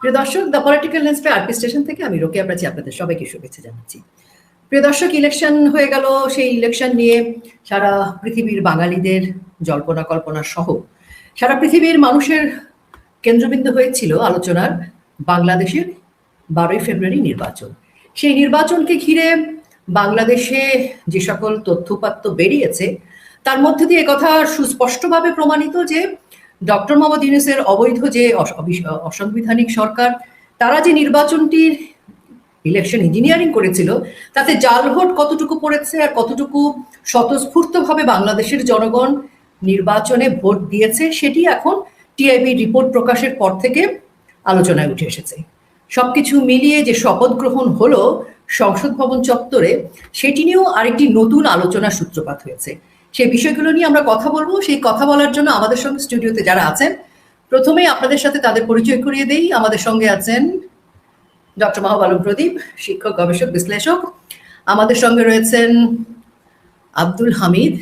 প্রিয় দর্শক, the political lens RP station থেকে আমি রোকেয়া প্রাচী আপনাদের সবাইকে শুভেচ্ছা জানাচ্ছি। প্রিয় দর্শক, ইলেকশন হয়ে গেল। সেই ইলেকশন নিয়ে সারা পৃথিবীর বাঙালিদের জল্পনা কল্পনা সহ সারা পৃথিবীর মানুষের কেন্দ্রবিন্দু হয়েছিল আলোচনার বাংলাদেশের 12ই ফেব্রুয়ারি নির্বাচন। সেই নির্বাচনকে ঘিরে বাংলাদেশে যে সকল তথ্যপাত্য বেরিয়েছে তার মধ্যে দিয়ে কথা সুস্পষ্টভাবে প্রমাণিত যে ডক্টর মোহাম্মদ ইউনূসের অবৈধ যে অসাংবিধানিক সরকার, তারা যে নির্বাচনটির ইলেকশন ইঞ্জিনিয়ারিং করেছিল তাতে জাল ভোট কতটুকু পড়েছে আর কতটুকু স্বতঃস্ফূর্তভাবে বাংলাদেশের জনগণ নির্বাচনে ভোট দিয়েছে সেটি এখন টিআইবি রিপোর্ট প্রকাশের পর থেকে আলোচনায় উঠে এসেছে। সবকিছু মিলিয়ে যে শপথ গ্রহণ হলো সংসদ ভবন চত্বরে, সেটি নিয়েও আরেকটি নতুন আলোচনার সূত্রপাত হয়েছে। সেই বিষয়গুলো নিয়ে আমরা কথা বলবো। সেই কথা বলার জন্য আমাদের সঙ্গে স্টুডিওতে যারা আছেন, প্রথমেই আপনাদের সাথে তাদের পরিচয় করিয়ে দেই। আমাদের সঙ্গে আছেন ডক্টর মাহবুব আলম প্রদীপ, শিক্ষক, গবেষক, বিশ্লেষক। আমাদের সঙ্গে রয়েছেন আব্দুল হামিদ,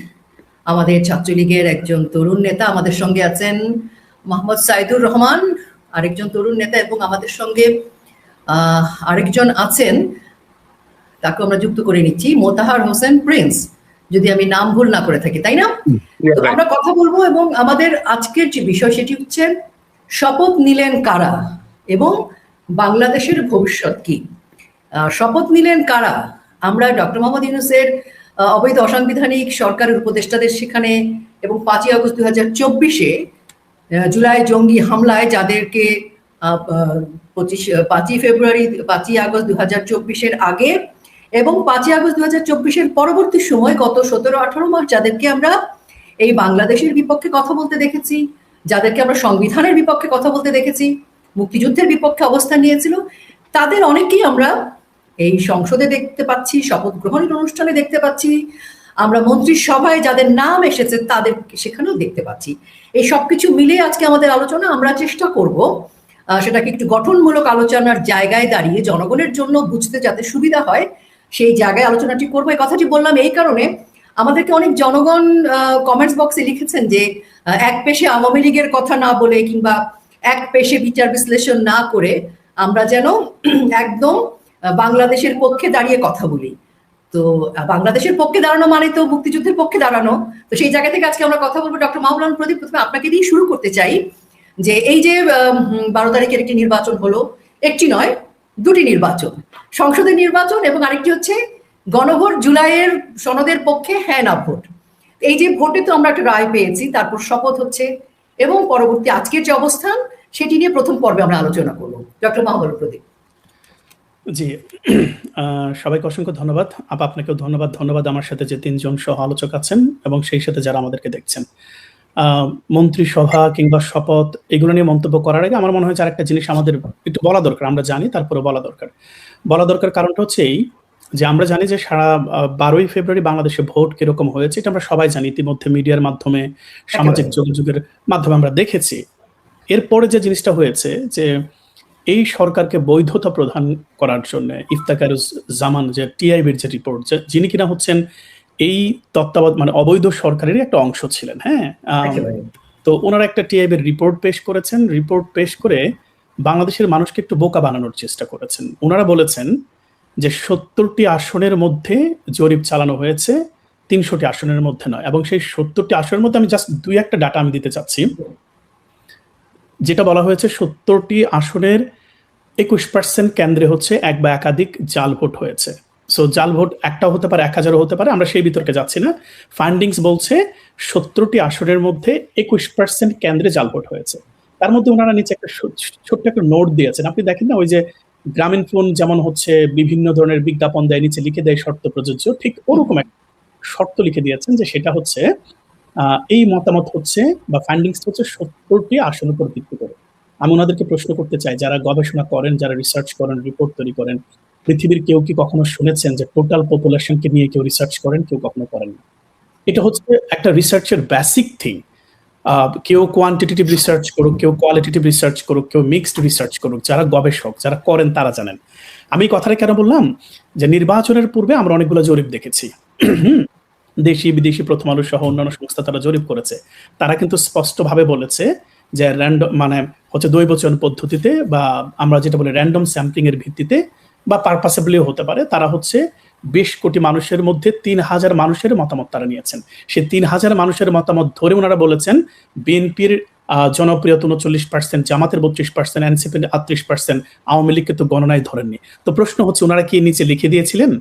আমাদের ছাত্রলীগের একজন তরুণ নেতা। আমাদের সঙ্গে আছেন মোহাম্মদ সাইদুর রহমান, আরেকজন তরুণ নেতা। এবং আমাদের সঙ্গে আরেকজন আছেন, তাকে আমরা যুক্ত করে নিচ্ছি, মোতাহার হোসেন প্রিন্স, যদি আমি নাম ভুল না করে থাকি, তাই না? তো আমরা কথা বলবো। এবং আমাদের আজকের যে বিষয় সেটি হচ্ছে শপথ নিলেন কারা এবং বাংলাদেশের ভবিষ্যৎ কি। শপথ নিলেন কারা? আমরা ডক্টর মোহাম্মদ ইউনূসের অবৈধ অসাংবিধানিক সরকারের উপদেষ্টাদের সেখানে এবং 5ই আগস্ট 2024-এ জুলাই জঙ্গি হামলায় যাদেরকে 5ই ফেব্রুয়ারি 5ই আগস্ট 2024-এর আগে এবং 5ই আগস্ট 2024-এর পরবর্তী সময় গত 17-18 মাস যাদেরকে আমরা এই বাংলাদেশের বিপক্ষে কথা বলতে দেখেছি, যাদেরকে আমরা সংবিধানের বিপক্ষে কথা বলতে দেখেছি, মুক্তিযুদ্ধের বিপক্ষে অবস্থান নিয়েছিল, তাদের অনেকেই আমরা এই সংসদে দেখতে পাচ্ছি, শপথ গ্রহণের অনুষ্ঠানে দেখতে পাচ্ছি, আমরা মন্ত্রিসভায় যাদের নাম এসেছে তাদের সেখানেও দেখতে পাচ্ছি। এই সবকিছু মিলে আজকে আমাদের আলোচনা। আমরা চেষ্টা করব সেটাকে একটু গঠনমূলক আলোচনার জায়গায় দাঁড়িয়ে জনগণের জন্য বুঝতে যাতে সুবিধা হয় সেই জায়গায় আলোচনাটি করবো। এই কথাটি বললাম এই কারণে, আমাদেরকে অনেক জনগণ কমেন্টস বক্সে লিখেছেন যে এক পেশে আওয়ামী লীগের কথা না বলে কিংবা এক পেশে বিচার বিশ্লেষণ না করে আমরা যেন একদম বাংলাদেশের পক্ষে দাঁড়িয়ে কথা বলি। তো বাংলাদেশের পক্ষে দাঁড়ানো মানে তো মুক্তিযুদ্ধের পক্ষে দাঁড়ানো। তো সেই জায়গা থেকে আজকে আমরা কথা বলবো। ডক্টর মাহবুব আলম প্রদীপ, প্রথমে আপনাকে দিয়ে শুরু করতে চাই যে এই যে 12 তারিখের একটি নির্বাচন হলো, একটি নয় দুটি নির্বাচন, সংসদের নির্বাচন এবং আরেকটি হচ্ছে গণভোট, জুলাইয়ের সনদের পক্ষে হ্যাঁ না ভোট। এই যে ভোটে তো আমরা একটা রায় পেয়েছি, তারপর শপথ হচ্ছে এবং পরবর্তী আজকের যে অবস্থান সেটি নিয়ে প্রথম পর্বে আমরা আলোচনা করবো। ডক্টর মাহবুব আলম প্রদীপ। জি, সবাইকে অসংখ্য ধন্যবাদ। আপনাকেও ধন্যবাদ আমার সাথে যে 3 জন সহ আলোচক আছেন এবং সেই সাথে যারা আমাদেরকে দেখছেন। মন্ত্রিসভা কিংবা শপথ এগুলো নিয়ে মন্তব্য করার আগে আমার মনে হয় আরেকটা জিনিস আমাদের একটু বলা দরকার। আমরা জানি, তারপরে বলা দরকার। কারণটা হচ্ছে এই যে আমরা জানি যে সারা 12ই ফেব্রুয়ারি বাংলাদেশে ভোট কিরকম হয়েছে, এটা আমরা সবাই জানি। ইতিমধ্যে মিডিয়ার মাধ্যমে, সামাজিক যোগাযোগের মাধ্যমে আমরা দেখেছি। এরপরে যে জিনিসটা হয়েছে যে এই সরকারকে বৈধতা প্রদান করার জন্য ইফতেখারুজ্জামান যে টিআইবির যে রিপোর্ট, যিনি কিনা হচ্ছেন এই তত্ত্বাবধায়ক মানে অবৈধ সরকারের একটা অংশ ছিলেন, হ্যাঁ, তো ওনারা একটা টিআইবির রিপোর্ট পেশ করেছেন। রিপোর্ট পেশ করে বাংলাদেশের মানুষকে একটু বোকা বানানোর চেষ্টা করেছেন। ওনারা বলেছেন যে 70টি আসনের মধ্যে জরিপ চালানো হয়েছে, 300টি আসনের মধ্যে নয়। এবং সেই 70টি আসনের মধ্যে আমি জাস্ট 2-1টা ডাটা আমি দিতে চাচ্ছি। যেটা বলা হয়েছে 70টি আসনের 21% কেন্দ্রে হচ্ছে এক বা একাধিক জাল ভোট হয়েছে। সো জাল ভোট একটাও হতে পারে, 1000ও হতে পারে, আমরা সেই বিতর্কে যাচ্ছি না। ফাইন্ডিংস বলছে 70টি আসনের মধ্যে 21% কেন্দ্রে জাল ভোট হয়েছে। তার মধ্যে ওনারা নিচে একটা ছোট্ট একটা নোট দিয়েছেন। আপনি দেখেন না, ওই যে গ্রামীণ ফোন যেমন হচ্ছে বিভিন্ন ধরনের বিজ্ঞাপন দেয়, নিচে লিখে দেয় শর্ত প্রযোজ্য, ঠিক ওরকম একটা শর্ত লিখে দিয়েছেন যে সেটা হচ্ছে এই মতামত হচ্ছে বা ফাইন্ডিংস হচ্ছে 70টি আসনের উপর ভিত্তি করে। আমি ওনাদেরকে প্রশ্ন করতে চাই, যারা গবেষণা করেন, যারা রিসার্চ করেন, রিপোর্ট তৈরি করেন, পৃথিবীর কেউ কি কখনো শুনেছেন যে টোটাল পপুলেশনকে নিয়ে কেউ রিসার্চ করেন? কেউ কখনো করেন না। এটা হচ্ছে একটা রিসার্চের বেসিক থিং। কেউ কোয়ান্টিটেটিভ রিসার্চ করুক, কেউ কোয়ালিটেটিভ রিসার্চ করুক, কেউ মিক্সড রিসার্চ করুক, যারা গবেষক, যারা করেন তারা জানেন। আমি কথাটা কেন বললাম যে নির্বাচনের পূর্বে আমরা অনেকগুলো জরিপ দেখেছি, দেশি বিদেশি, প্রথম আলো সহ অন্যান্য সংস্থা তারা জরিপ করেছে। তারা কিন্তু স্পষ্টভাবে বলেছে যে র্যান্ডম মানে হচ্ছে দৈবচয়ন পদ্ধতিতে বা আমরা যেটা বলি র্যান্ডম স্যাম্পলিং এর ভিত্তিতে বা পারপাসেবলিও হতে পারে, তারা হচ্ছে 20 কোটি মানুষের মধ্যে 3000 মানুষের মতামত তারা নিয়েছেন। সে 3000 মানুষের মতামত ধরে ওনারা বলেছেন বিএনপির জনপ্রিয়তা 39%, জামাতের 32%, এনসিপির 38%, আওয়ামী লীগকে তো গণনায় ধরেননি। তো প্রশ্ন হচ্ছে ওনারা কি নিচে লিখে দিয়েছিলেন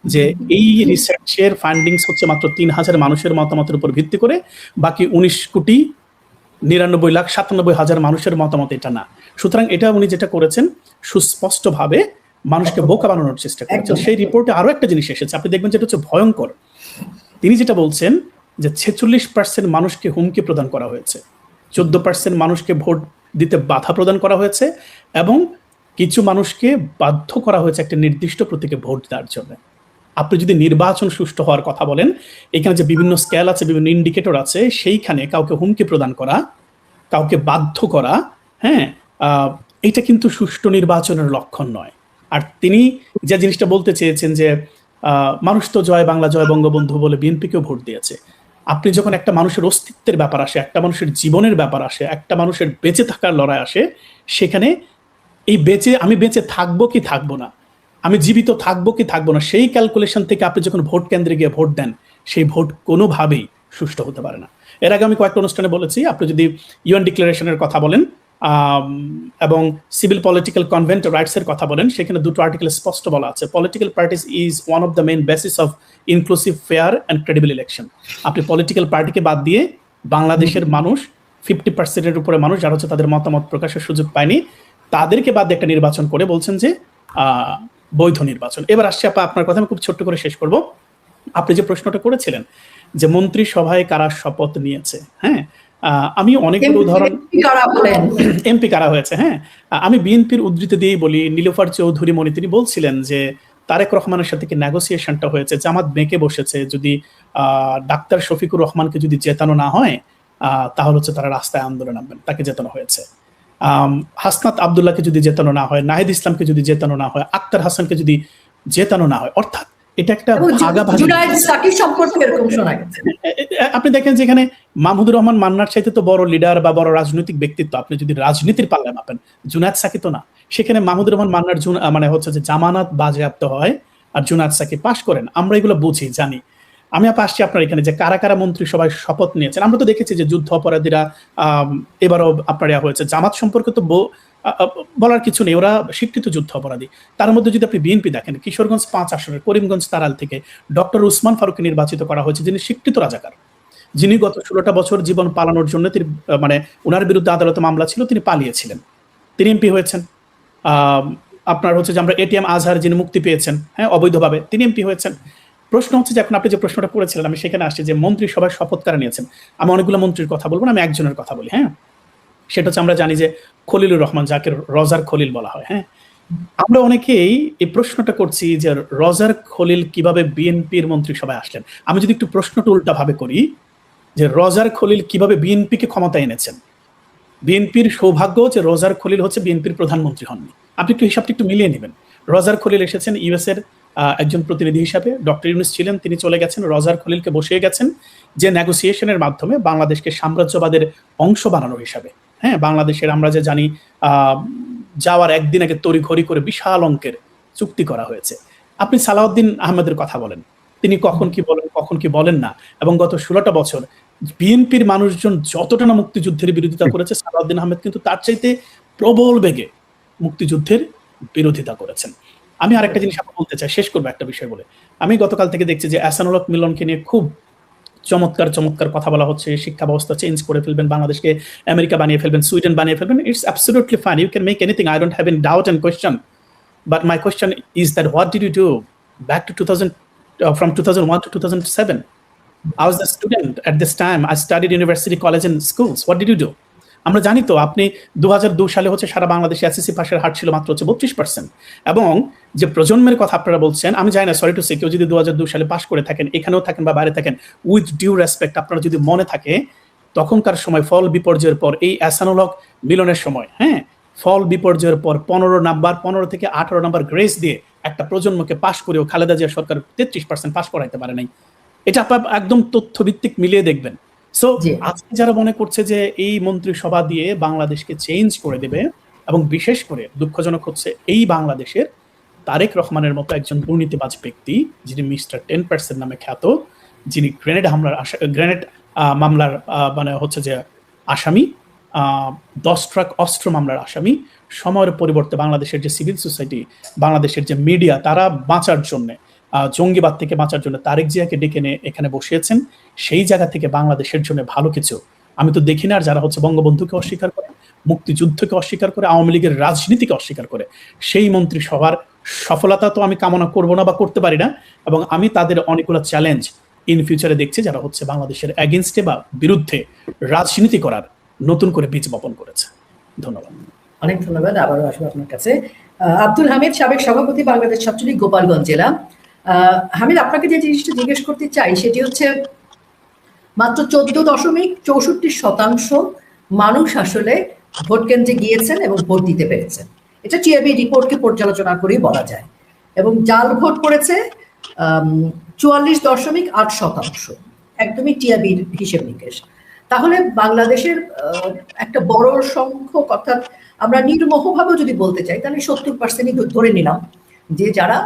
যে এই রিসার্চের ফাইন্ডিংস হচ্ছে মাত্র 3000 মানুষের মতামতের উপর ভিত্তি করে, বাকি 19,99,97,000 মানুষের মতামত এটা না। সুতরাং এটা উনি যেটা করেছেন সুস্পষ্টভাবে মানুষকে বোকা বানানোর চেষ্টা করেছেন। সেই রিপোর্টে আরো একটা জিনিস এসেছে, আপনি দেখবেন যেটা হচ্ছে ভয়ঙ্কর। তিনি যেটা বলছেন যে 46% মানুষকে হুমকি প্রদান করা হয়েছে, 14% মানুষকে ভোট দিতে বাধা প্রদান করা হয়েছে, এবং কিছু মানুষকে বাধ্য করা হয়েছে একটা নির্দিষ্ট প্রতীকে ভোট দেওয়ার জন্য। আপনি যদি নির্বাচন সুষ্ঠু হওয়ার কথা বলেন, এখানে যে বিভিন্ন স্কেল আছে, বিভিন্ন ইন্ডিকেটর আছে, সেইখানে কাউকে হুমকি প্রদান করা, কাউকে বাধ্য করা, হ্যাঁ, এটা কিন্তু সুষ্ঠু নির্বাচনের লক্ষণ নয়। আর তিনি যে জিনিসটা বলতে চেয়েছেন যে মানুষ তো জয় বাংলা জয় বঙ্গবন্ধু বলে বিএনপিকেও ভোট দিয়েছে। আপনি যখন একটা মানুষের অস্তিত্বের ব্যাপার আসে, একটা মানুষের জীবনের ব্যাপার আসে, একটা মানুষের বেঁচে থাকার লড়াই আসে, সেখানে এই আমি বেঁচে থাকবো কি থাকবো না, আমি জীবিত থাকবো কি থাকবো না, সেই ক্যালকুলেশন থেকে আপনি যখন ভোট কেন্দ্রে গিয়ে ভোট দেন, সেই ভোট কোনোভাবেই সুষ্ঠু হতে পারে না। এর আগে আমি কয়েকটা অনুষ্ঠানে বলেছি, আপনি যদি ইউএন ডিক্লারেশনের কথা বলেন এবং সিভিল পলিটিক্যাল কনভেন্ট রাইটস এর কথা বলেন, সেখানে দুটো আর্টিকেল স্পষ্ট বলা আছে, political parties is one of the main basis of inclusive, fair and credible election. আপনি পলিটিক্যাল পার্টিকে বাদ দিয়ে বাংলাদেশের মানুষ 50%-এর উপরে মানুষ যারা হচ্ছে তাদের মতামত প্রকাশের সুযোগ পায়নি, তাদেরকে বাদ দিয়ে একটা নির্বাচন করে বলছেন যে বৈধ নির্বাচন। এবার আসছে আপা আপনার কথা, আমি খুব ছোট্ট করে শেষ করব। আপনি যে প্রশ্নটা করেছিলেন যে মন্ত্রিসভায় কারা শপথ নিয়েছে, হ্যাঁ, আমি অনেকগুলো উদাহরণ, এমপি কারা হয়েছে, হ্যাঁ, আমি বিএনপির উদ্ধৃতি দিয়েই বলি, নীলুফার চৌধুরী মনি তিনি বলছিলেন যে তারেক রহমানের সাথে কি নেগোসিয়েশনটা হয়েছে, জামাত বেঁকে বসেছে, যদি ডাক্তার শফিকুর রহমানকে যদি জেতানো না হয় তাহলে হচ্ছে তারা রাস্তায় আন্দোলন নামবেন, তাকে জেতানো হয়েছে। হাসনাত আব্দুল্লাহকে যদি জেতানো না হয়, নাহিদ ইসলামকে যদি জেতানো না হয়, আক্তার হাসানকে যদি জেতানো না হয়, অর্থাৎ এটা একটা ভাগাভাগি। আপনি দেখেন যে এখানে মাহমুদুর রহমান মান্নার চাইতে তো বড় লিডার বা বড় রাজনৈতিক ব্যক্তিত্ব, আপনি যদি রাজনীতির পাল্লায় মাপেন, জুনায়েদ সাকি তো না। সেখানে মাহমুদুর রহমান মান্নার মানে হচ্ছে যে জামানত বাজেয়াপ্ত হয় আর জুনায়েদ সাকি পাশ করেন, আমরা এগুলো বুঝি জানি। আমি আসছি আপনার এখানে যে কারা কারা মন্ত্রিসভায় শপথ নিয়েছেন। আমরা তো দেখেছি যে যুদ্ধ অপরাধীরা এবারও আপনার হয়েছে। জামাত সম্পর্কে তো বলার কিছু নেই, ওরা স্বীকৃত যুদ্ধ অপরাধী। তার মধ্যে যদি আপনি বিএনপি দেখেন, কিশোরগঞ্জ 5 আসনের করিমগঞ্জ তারাল থেকে ডক্টর উসমান ফারুককে নির্বাচিত করা হয়েছে, যিনি স্বীকৃত রাজাকার, যিনি গত 16টা বছর জীবন পালানোর জন্য তিনি মানে ওনার বিরুদ্ধে আদালতে মামলা ছিল, তিনি পালিয়েছিলেন, তিনি এমপি হয়েছেন। আপনার হচ্ছে যে আমরা এটিএম আজহার যিনি মুক্তি পেয়েছেন, হ্যাঁ, অবৈধভাবে, তিনি এমপি হয়েছেন। প্রশ্ন হচ্ছে যে এখন আপনি যে প্রশ্নটা করেছিলেন, আমি সেখানে আসছি যে মন্ত্রিসভায় শপথ কারা নিয়েছেন। আমি অনেকগুলো মন্ত্রীর কথা বলবো না, আমি একজনের কথা বলি, হ্যাঁ, সেটা হচ্ছে আমরা জানি যে খলিলুর রহমান, যাকে রজার খলিল বলা হয়, হ্যাঁ। আমরা অনেকেই এই প্রশ্নটা করছি যে রজার খলিল কিভাবে বিএনপির মন্ত্রিসভায় আসলেন। আমি যদি একটু প্রশ্নটা উল্টা ভাবে করি যে রজার খলিল কিভাবে বিএনপিকে ক্ষমতায় এনেছেন। বিএনপির সৌভাগ্য যে রজার খলিল হচ্ছে বিএনপির প্রধানমন্ত্রী হননি। আপনি একটু হিসাবটা একটু মিলিয়ে নেবেন। রজার খলিল এসেছেন ইউএস এর একজন প্রতিনিধি হিসাবে, ডক্টর ইউনূস ছিলেন, তিনি চলে গেছেন, রজার খলিলকে বসিয়ে গেছেন যে নেগোসিয়েশনের মাধ্যমে বাংলাদেশকে সাম্রাজ্যবাদের অংশ বানানো হিসাবে, হ্যাঁ। বাংলাদেশের আমরা যে জানি যাওয়ার একদিন আগে তড়িঘড়ি করে বিশাল অঙ্কের চুক্তি করা হয়েছে। আপনি সালাউদ্দিন আহমেদের কথা বলেন, তিনি কখন কি বলেন কখন কি বলেন না, এবং গত 16টা বছর বিএনপির মানুষজন যতটা না মুক্তিযুদ্ধের বিরোধিতা করেছে, সালাউদ্দিন আহমেদ কিন্তু তার চাইতে প্রবল বেগে মুক্তিযুদ্ধের বিরোধিতা করেছেন। আমি আরেকটা জিনিস আপনাকে বলতে চাই, শেষ করবো একটা বিষয় বলে। আমি গতকাল থেকে দেখছি যে এহসানুল হক মিলনকে নিয়ে খুব চমৎকার চমৎকার কথা বলা হচ্ছে, শিক্ষা ব্যবস্থা চেঞ্জ করে ফেলবেন, বাংলাদেশকে আমেরিকা বানিয়ে ফেলবেন, সুইডেন বানিয়ে ফেলবেন। It's absolutely fine, you can make anything, I don't have any doubt and question, but my question is that what did you do back to 2000 from 2001 to 2007? I was a student at this time. I studied university, college and schools. What did you do? আমরা জানি তো আপনি 2002 সালে হচ্ছে সারা বাংলাদেশে SSC পাশের হার ছিল মাত্র হচ্ছে 32%, এবং যে প্রজন্মের কথা আপনারা বলছেন, আমি জানি না, সরি টু সে, কেউ যদি 2002 সালে পাশ করে থাকেন, এখানেও থাকেন বা বাইরে থাকেন, উইথ ডিউ রেসপেক্ট, আপনারা যদি মনে থাকে তখনকার সময় ফল বিপর্যয়ের পর, এই এহসানুল হক মিলনের সময়, হ্যাঁ, ফল বিপর্যয়ের পর 15 থেকে 18 নাম্বার গ্রেস দিয়ে একটা প্রজন্মকে পাশ করেও খালেদা জিয়া সরকার 33% পাশ করাইতে পারে নাই। এটা আপনার একদম তথ্যভিত্তিক মিলিয়ে দেখবেন। সো জি আজকে যারা মনে করছে যে এই মন্ত্রিসভা দিয়ে বাংলাদেশকে চেঞ্জ করে দেবে, এবং বিশেষ করে দুঃখজনক হচ্ছে এই বাংলাদেশের তারেক রহমানের মতো একজন দুর্নীতিবাজ ব্যক্তি, যিনি মিস্টার 10% নামে খ্যাত, যিনি গ্রেনেড মামলার মানে হচ্ছে যে আসামি, 10 ট্রাক অস্ত্র মামলার আসামি, সময়ের পরিবর্তে বাংলাদেশের যে সিভিল সোসাইটি, বাংলাদেশের যে মিডিয়া, তারা বাঁচার জন্য, জঙ্গিবাদ থেকে বাঁচার জন্য তারেক জিয়াকে ডেকে এনে এখানে বসিয়েছেন। সেই জায়গা থেকে বাংলাদেশের জন্য ভালো কিছু আমি তো দেখি না। আর যারা হচ্ছে বঙ্গবন্ধুকে অস্বীকার করে, মুক্তিযুদ্ধকে অস্বীকার করে, আওয়ামী লীগের রাজনীতিকে অস্বীকার করে, সেই মন্ত্রিসভার সফলতা তো আমি কামনা করব না বা করতে পারি না। এবং আমি তাদের অনেকগুলো চ্যালেঞ্জ ইন ফিউচারে দেখছি, যারা হচ্ছে বাংলাদেশের এগেনস্টে বা বিরুদ্ধে রাজনীতি করার নতুন করে বীজ বপন করেছে। ধন্যবাদ। অনেক ধন্যবাদ। আবারও আসবো আপনার কাছে। আব্দুল হামিদ, সাবেক সভাপতি, বাংলাদেশ ছাত্রলীগ, গোপালগঞ্জ জেলা। হামিদ, আপনাকে যে জিনিসটা জিজ্ঞেস করতে চাই সেটি হচ্ছে, মাত্র 14.64% মানুষ আসলে ভোট কেন্দ্রে গিয়েছেন এবং ভোট দিতে পেরেছেন। এটা টিআইবি রিপোর্টকে পর্যালোচনা করেই বলা যায়। এবং জাল ভোট পড়েছে 44.8%, একদমই টিআইবির হিসেব নিকেশ। তাহলে বাংলাদেশের একটা বড় সংখ্যক, অর্থাৎ আমরা নির্মোহভাবেও যদি বলতে চাই তাহলে 70%ই ধরে নিলাম যে যারা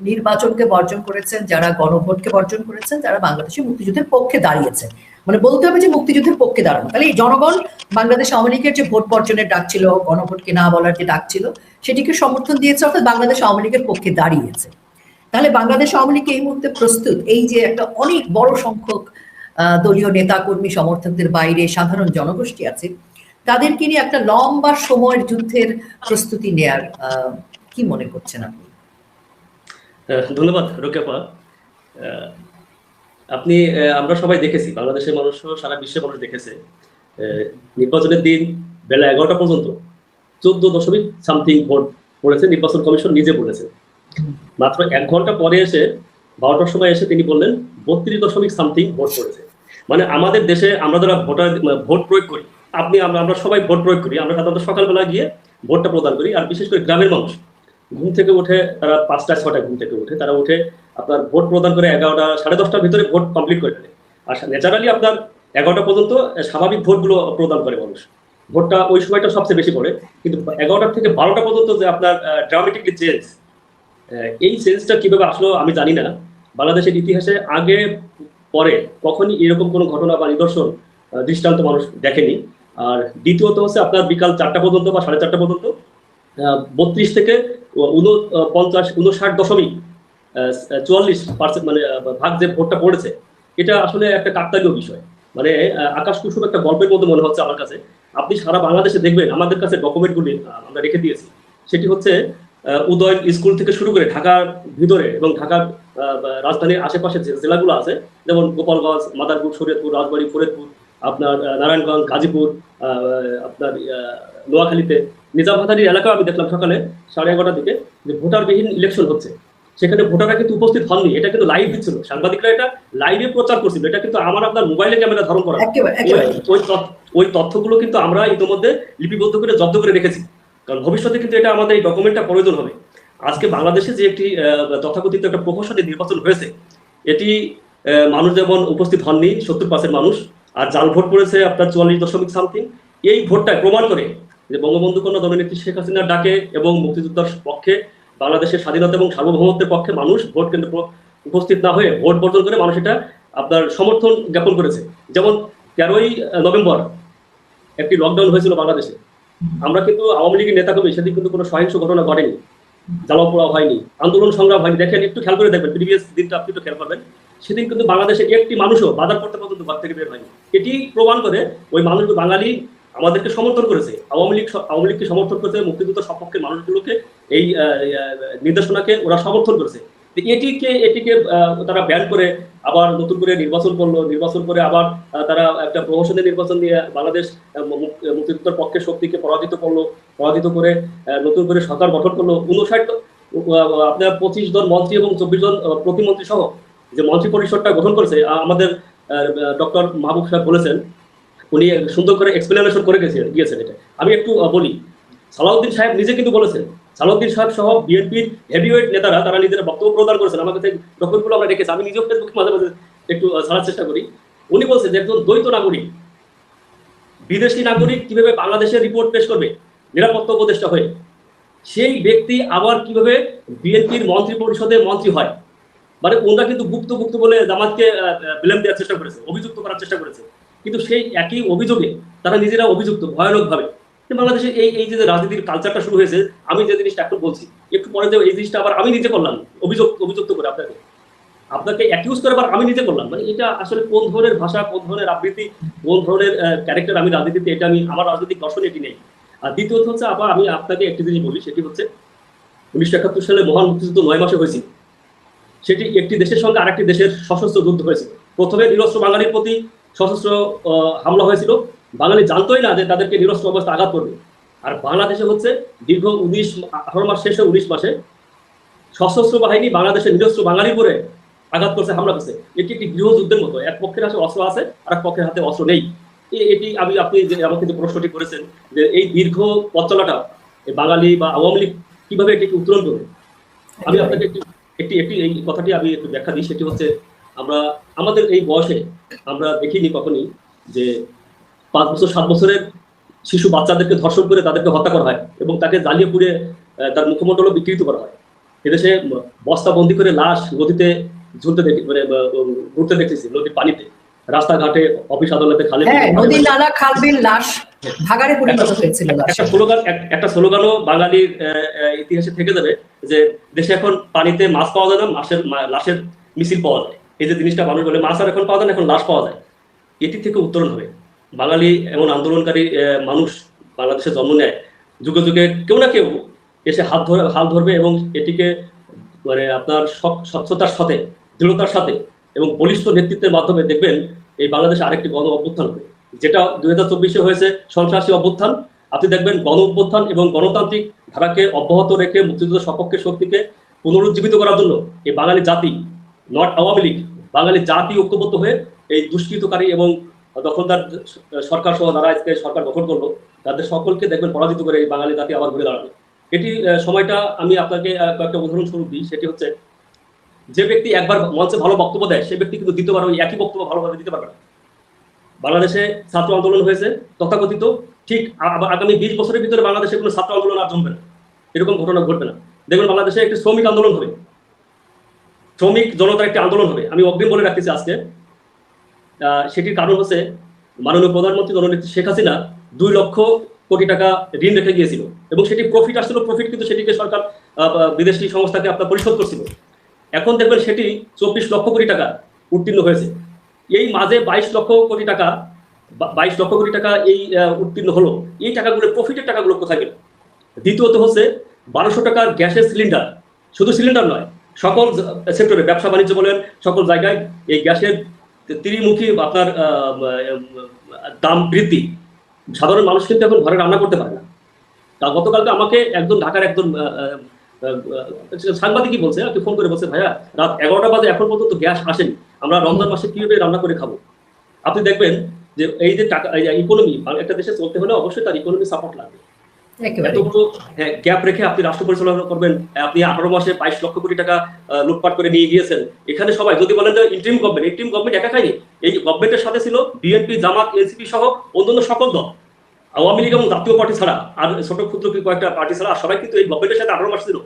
নির্বাচনকে বর্জন করেছেন, যারা গণভোটকে বর্জন করেছেন, যারা বাংলাদেশের মুক্তিযুদ্ধের পক্ষে দাঁড়িয়েছেন, মানে বলতে হবে যে মুক্তিযুদ্ধের পক্ষে দাঁড়ানো। তাহলে এই জনগণ বাংলাদেশ আওয়ামী লীগের যে ভোট বর্জনের ডাক ছিল, গণভোটকে না বলার যে ডাক ছিল, সেটিকে সমর্থন দিয়েছে, অর্থাৎ বাংলাদেশ আওয়ামী লীগের পক্ষে দাঁড়িয়েছে। তাহলে বাংলাদেশ আওয়ামী লীগ এই মুহূর্তে প্রস্তুত, এই যে একটা অনেক বড় সংখ্যক দলীয় নেতাকর্মী সমর্থকদের বাইরে সাধারণ জনগোষ্ঠী আছে, তাদেরকে নিয়ে একটা লম্বা সময়ের যুদ্ধের প্রস্তুতি নেয়ার কি মনে করছেন আপনি? ধন্যবাদ রোকেপা। আপনি আমরা সবাই দেখেছি, বাংলাদেশের মানুষও সারা বিশ্বের মানুষ দেখেছে, নির্বাচনের দিন বেলা 11টা পর্যন্ত 14.something ভোট পড়েছে। নির্বাচন কমিশন নিজে বলেছে। মাত্র 1 ঘন্টা পরে এসে 12টার সময় এসে তিনি বললেন 32.something ভোট পড়েছে। মানে আমাদের দেশে আমরা যারা ভোট প্রয়োগ করি, আমরা সবাই ভোট প্রয়োগ করি, আমরা সাধারণত সকালবেলা গিয়ে ভোটটা প্রদান করি। আর বিশেষ করে গ্রামের মানুষ ঘুম থেকে উঠে, তারা 5টা-6টায় ঘুম থেকে উঠে, তারা উঠে আপনার ভোট প্রদান করে 11টা, 10:30টার ভিতরে ভোট কমপ্লিট করে ফেলে। আর ন্যাচারালি আপনার 11টা পর্যন্ত স্বাভাবিক ভোটগুলো প্রদান করে মানুষ। ভোটটা ওই সময়টা সবচেয়ে বেশি পড়ে। কিন্তু 11টা থেকে 12টা পর্যন্ত যে আপনার ড্রামাটিকলি চেঞ্জ, এই চেঞ্জটা কিভাবে আসলো আমি জানি না। বাংলাদেশের ইতিহাসে আগে পরে কখনই এরকম কোনো ঘটনা বা নিদর্শন দৃষ্টান্ত মানুষ দেখেনি। আর দ্বিতীয়ত হচ্ছে আপনার বিকাল 4টা পর্যন্ত বা 4:30 পর্যন্ত 32 থেকে 59.44% মানে ভাগ যে ভোটটা পড়েছে, এটা আসলে একটা কাকতালীয় বিষয়। মানে আকাশ কুসুম একটা গল্পের মধ্যে মনে হচ্ছে আমার কাছে। আপনি সারা বাংলাদেশে দেখবেন, আমাদের কাছে ডকুমেন্টগুলি আমরা রেখে দিয়েছি। সেটি হচ্ছে উদয় স্কুল থেকে শুরু করে ঢাকার ভিতরে এবং ঢাকার রাজধানীর আশেপাশে যে জেলাগুলো আছে, যেমন গোপালগঞ্জ, মাদারপুর, শরীয়তপুর, রাজবাড়ী, ফরিদপুর, আপনার নারায়ণগঞ্জ, গাজীপুর, আপনার নোয়াখালীতে নিজামহাটারির এলাকা আমি দেখলাম সকালে 11:30টার দিকে যে ভোটারবিহীন ইলেকশন হচ্ছে। সেখানে ভোটাররা কিন্তু উপস্থিত হননি। এটা কিন্তু লাইভ দিচ্ছিল, সাংবাদিকরা এটা লাইভে প্রচার করছিল। এটা কিন্তু আপনার মোবাইলে ক্যামেরা ধারণ করা। ওই তথ্যগুলো কিন্তু আমরা ইতিমধ্যে লিপিবদ্ধ করে জব্দ করে রেখেছি, কারণ ভবিষ্যতে কিন্তু এটা আমাদের এই ডকুমেন্টটা প্রয়োজন হবে। আজকে বাংলাদেশে যে একটি তথাকথিত একটা প্রহসনী নির্বাচন হয়েছে, এটি মানুষ যেমন উপস্থিত হননি 70% মানুষ, আর জাল ভোট পড়েছে আপনার 44.something। এই ভোটটাই প্রমাণ করে যে বঙ্গবন্ধু কন্যা জননেত্রী শেখ হাসিনার ডাকে এবং মুক্তিযোদ্ধার পক্ষে, বাংলাদেশের স্বাধীনতা এবং সার্বভৌমত্বের পক্ষে মানুষ ভোট কেন্দ্রে উপস্থিত না হয়ে ভোট বর্জন করে মানুষ এটা আপনার সমর্থন জ্ঞাপন করেছে। যেমন 13ই নভেম্বর একটি লকডাউন হয়েছিল বাংলাদেশে। আমরা কিন্তু আওয়ামী লীগের নেতাকর্মী, সেদিন কিন্তু কোনো সহিংস ঘটনা ঘটেনি, জ্বালাও পোড়াও হয়নি, আন্দোলন সংগ্রাম হয়নি। দেখেন, একটু খেয়াল করে দেখবেন, প্রিভিয়াস দিনটা আপনি একটু খেয়াল করবেন, সেদিন কিন্তু বাংলাদেশে একটি মানুষও বাজার করতে পর্যন্ত ঘর থেকে বের হয়নি। এটি প্রমাণ করে ওই মানুষগুলো বাঙালি আমাদেরকে সমর্থন করেছে, আওয়ামী লীগকে সমর্থন করেছে, মুক্তিযুদ্ধের সপক্ষে মানুষগুলোকে এই নির্দেশনাকে ওরা সমর্থন করেছে। এটিকে তারা ব্যান করে আবার নতুন করে নির্বাচন করলো। নির্বাচন করে আবার তারা একটা প্রহসনের নির্বাচন দিয়ে বাংলাদেশ মুক্তিযুদ্ধের পক্ষে শক্তিকে পরাজিত করে নতুন করে সরকার গঠন করলো। 59 আপনার 25 জন মন্ত্রী এবং 24 জন প্রতিমন্ত্রী সহ যে মন্ত্রী পরিষদটা গঠন করেছে, আমাদের ডক্টর মাহবুব সাহেব বলেছেন, উনি সুন্দর করে এক্সপ্লেনেশন করে গিয়েছেন। এটা আমি একটু বলি। সালাউদ্দিন সাহেব নিজে কিন্তু বলেছেন, সালাউদ্দিন সাহেব সহ বিএনপির হেভিওয়েট নেতারা তারা নিজেরা বক্তব্য প্রদান করেছেন। আমার কাছে ডকুমেন্টগুলো আমরা রেখেছি, আমি নিজেও ফেসবুকে মাঝে মাঝে একটু ছাড়ার চেষ্টা করি। উনি বলছে যে একজন দ্বৈত নাগরিক, বিদেশি নাগরিক কিভাবে বাংলাদেশের রিপোর্ট পেশ করবে নিরাপত্তা উপদেষ্টা হয়ে, সেই ব্যক্তি আবার কিভাবে বিএনপির মন্ত্রী পরিষদে মন্ত্রী হয়। মানে ওনারা কিন্তু গুপ্ত গুপ্ত বলে জামাতকে ব্লেম দেওয়ার চেষ্টা করেছে, অভিযুক্ত করার চেষ্টা করেছে, কিন্তু সেই একই অভিযোগে তারা নিজেরা অভিযুক্ত ভয়ানক ভাবে। বাংলাদেশে এই এই যে রাজনীতির কালচারটা শুরু হয়েছে, আমি যে জিনিসটা একটু বলছি, একটু পরে যে এই জিনিসটা আবার আমি নিজে করলাম, অভিযুক্ত করে আপনাকে অ্যাকিউজ করে আবার আমি নিজে করলাম। মানে এটা আসলে কোন ধরনের ভাষা, কোন ধরনের আবৃত্তি, কোন ধরনের ক্যারেক্টার আমি রাজনীতিতে, এটা আমি আমার রাজনৈতিক দর্শন এটি নেই। আর দ্বিতীয়ত হচ্ছে আবার আমি আপনাকে একটি জিনিস বলি, সেটি হচ্ছে 1971 সালে মহান মুক্তিযুদ্ধ 9 মাসে হয়েছিল। সেটি একটি দেশের সঙ্গে আরেকটি দেশের সশস্ত্র যুদ্ধ হয়েছিল। প্রথমে নিরস্ত্র বাঙালির প্রতি সশস্ত্র হামলা হয়েছিল, বাঙালি জানতোই না যে তাদেরকে নিরস্ত্র অবস্থা আঘাত করবে। আর বাংলাদেশে হচ্ছে দীর্ঘ 18 মাস শেষে 19 মাসে সশস্ত্র বাহিনী বাংলাদেশের নিরস্ত্র বাঙালির উপরে আঘাত করছে, হামলা করছে। এটি একটি গৃহযুদ্ধের মতো, এক পক্ষের হাতে অস্ত্র আছে আর এক পক্ষের হাতে অস্ত্র নেই। এটি আপনি যে আমাকে যে প্রশ্নটি করেছেন যে এই দীর্ঘ পথ চলাটা বাঙালি বা আওয়ামী লীগ কিভাবে এটিকে উত্তোলন করবে, আমি আপনাকে একটি এই কথাটি আমি একটু ব্যাখ্যা দিই। সেটি হচ্ছে আমরা আমাদের এই বয়সে আমরা দেখিনি কখনই যে 5 বছর 7 বছরের শিশু বাচ্চাদেরকে ধর্ষণ করে তাদেরকে হত্যা করা হয় এবং তাকে জ্বালিয়ে পুড়ে তার মুখমণ্ডল বিকৃত করা হয়। এদেশে বস্তা বন্দি করে লাশ নদীতে ঝুলতে মানে ঘুরতে দেখতেছি, নদীর পানিতে, রাস্তাঘাটে, অফিস আদালতে, খালে, নদী নালা খাল বিল লাশ ভাগাড়ে পরিণত হয়েছিল। একটা স্লোগানও বাঙালির ইতিহাসে থেকে যাবে যে দেশে এখন পানিতে মাছ পাওয়া যায় না, লাশের মিছিল পাওয়া যায়। এই যে জিনিসটা মানুষ বলে মাছ আর এখন পাওয়া যায় না, এখন লাশ পাওয়া যায়। এটি থেকে উত্তরণ হবে। বাঙালি এমন আন্দোলনকারী মানুষ বাংলাদেশে জন্ম নেয়, যুগে যুগে কেউ না কেউ এসে হাল ধরবে এবং এটিকে মানে আপনার স্বচ্ছতার সাথে, দৃঢ়তার সাথে এবং বলিষ্ঠ নেতৃত্বের মাধ্যমে দেখবেন এই বাংলাদেশে আরেকটি গণ অভ্যুত্থান হবে, যেটা 2024-এ হয়েছে সন্ত্রাসী অভ্যুত্থান। আপনি দেখবেন গণ অভ্যুত্থান এবং গণতান্ত্রিক ধারাকে অব্যাহত রেখে মুক্তিযুদ্ধ সপক্ষের শক্তিকে পুনরুজ্জীবিত করার জন্য এই বাঙালি জাতি, নট আওয়ামী লীগ, বাঙালি জাতি ঐক্যবদ্ধ হয়ে এই দুষ্কৃতকারী এবং দখলদার সরকার সহ যারা আজকে সরকার গঠন করলো তাদের সকলকে দেখবেন পরাজিত করে এই বাঙালি জাতি আবার ঘুরে দাঁড়াবে। এটি সময়টা আমি আপনাকে একটা উদাহরণ স্বরূপ দিই। সেটি হচ্ছে যে ব্যক্তি একবার মঞ্চে ভালো বক্তব্য দেয় সে ব্যক্তি কিন্তু দ্বিতীয়বার ওই একই বক্তব্য ভালোভাবে দিতে পারবে না। বাংলাদেশে ছাত্র আন্দোলন হয়েছে তথাকথিত, ঠিক আগামী 20 বছরের ভিতরে বাংলাদেশে কোনো ছাত্র আন্দোলন আর জমবে না, এরকম ঘটনা ঘটবে না। দেখবেন বাংলাদেশে একটি শ্রমিক আন্দোলন হবে, শ্রমিক জনতার একটি আন্দোলন হবে। আমি অগ্রিম বলে রাখতেছি আজকে, সেটির কারণ হচ্ছে মাননীয় প্রধানমন্ত্রী জননেত্রী শেখ হাসিনা 2 লক্ষ কোটি টাকা ঋণ রেখে গিয়েছিল এবং সেটি প্রফিট আসছিল, প্রফিট কিন্তু সেটিকে সরকার বিদেশি সংস্থাকে আপনার পরিশোধ করছিল। এখন দেখবেন সেটি 24 লক্ষ কোটি টাকা উত্তীর্ণ হয়েছে। এই মাঝে 22 লক্ষ কোটি টাকা এই উত্তীর্ণ হলো। এই টাকাগুলো, প্রফিটের টাকাগুলো কোথায় গেল? দ্বিতীয়ত হচ্ছে 1200 টাকার গ্যাসের সিলিন্ডার, শুধু সিলিন্ডার নয়, সকল সেক্টরে, ব্যবসা বাণিজ্য বলেন, সকল জায়গায় এই গ্যাসের ত্রিমুখী আপনার দাম বৃদ্ধি। সাধারণ মানুষ কিন্তু এখন ঘরে রান্না করতে পারে না। তা গতকালকে আমাকে একজন ঢাকার একজন সাংবাদিকই বলছে, আমাকে ফোন করে বলছে, ভাইয়া রাত 11টা বাজে এখন পর্যন্ত গ্যাস আসেনি, আমরা রমজান মাসে কিভাবে রান্না করে খাবো? আপনি দেখবেন যে এই যে টাকা, ইকোনমি, একটা দেশে চলতে হলে অবশ্যই তার ইকোনমি সাপোর্ট লাগবে। এত বড় গ্যাপ রেখে আপনি রাষ্ট্র পরিচালনা করবেন, আপনি 18 মাসে 22 লক্ষ কোটি টাকা লুটপাট করে নিয়ে গিয়েছেন। এখানে সবাই যদি বলেন যে ইন্টারিম গভর্নমেন্ট একা খায়নি, এই গভর্নমেন্টের সাথে ছিল বিএনপি, জামাত, এনসিপি সহ অন্যান্য সকল দল, আওয়ামী লীগ এবং জাতীয় পার্টি ছাড়া আর ছোট ক্ষুদ্র কয়েকটা পার্টি ছাড়া আর সবাই কিন্তু এই গভর্নমেন্টের সাথে 18 মাস ছিল।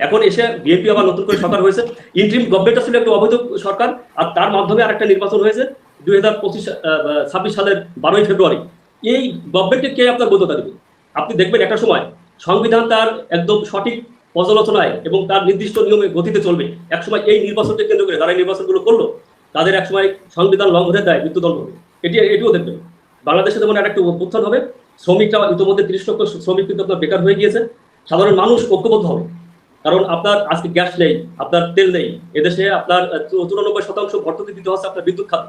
এখন এসে বিএনপি আবার নতুন করে সরকার হয়েছে। ইন্টারিম গভর্নমেন্ট ছিল একটা অবৈধ সরকার, আর তার মাধ্যমে আরেকটা নির্বাচন হয়েছে 2026 সালের 12ই ফেব্রুয়ারি। এই গভর্নমেন্টকে কে আপনার বৈধতা দেবে? আপনি দেখবেন একটা সময় সংবিধান তার একদম সঠিক পর্যালোচনায় এবং তার নির্দিষ্ট নিয়মে গতিতে চলবে। একসময় এই নির্বাচনকে কেন্দ্র করে যারা এই নির্বাচনগুলো করলো তাদের একসময় সংবিধান লঙ্ঘনের দায় মৃত্যুদণ্ড হবে। এটিও দেখবেন। বাংলাদেশে যেমন একটা অভ্যুত্থান হবে, শ্রমিকরা ইতিমধ্যে 30 লক্ষ শ্রমিক কিন্তু আপনার বেকার হয়ে গিয়েছে। সাধারণ মানুষ ঐক্যবদ্ধ হবে, কারণ আপনার আজকে গ্যাস নেই, আপনার তেল নেই, এদেশে আপনার 94% ভর্তুকি দিতে হচ্ছে আপনার বিদ্যুৎ খাতে।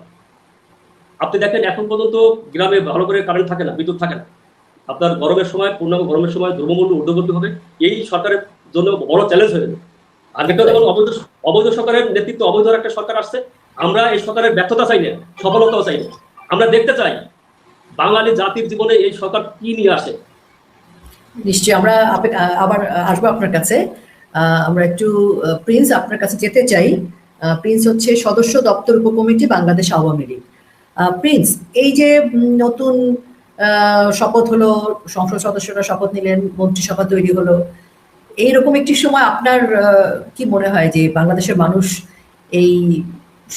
আপনি দেখেন এখন পর্যন্ত গ্রামে ভালো করে কারেন্ট থাকে না, বিদ্যুৎ থাকে না। আপনার গরমের সময়, পূর্ণাঙ্গ গরমের সময় দ্রব্যমূল্য ঊর্ধ্বগতি হবে। এই সরকারের জন্য বড় চ্যালেঞ্জ হয়ে যাবে। আগেটা যেমন অবৈধ সরকারের নেতৃত্ব, অবৈধ একটা সরকার আসছে, আমরা এই সরকারের ব্যর্থতা চাই না, সফলতাও চাই না। আমরা দেখতে চাই বাঙালি জাতির জীবনে এই সরকার কি নিয়ে আসে। নিশ্চয়ই আমরা আবার আসবো আপনার কাছে। আমরা একটু প্রিন্স আপনার কাছে যেতে চাই। প্রিন্স হচ্ছে সদস্য দপ্তর উপকমিটি বাংলাদেশ আওয়ামী লীগ। প্রিন্স, এই যে নতুন শপথ হলো, সংসদ সদস্যরা শপথ নিলেন, মন্ত্রিসভা তৈরি হলো, এইরকম একটি সময় আপনার কি মনে হয় যে বাংলাদেশের মানুষ এই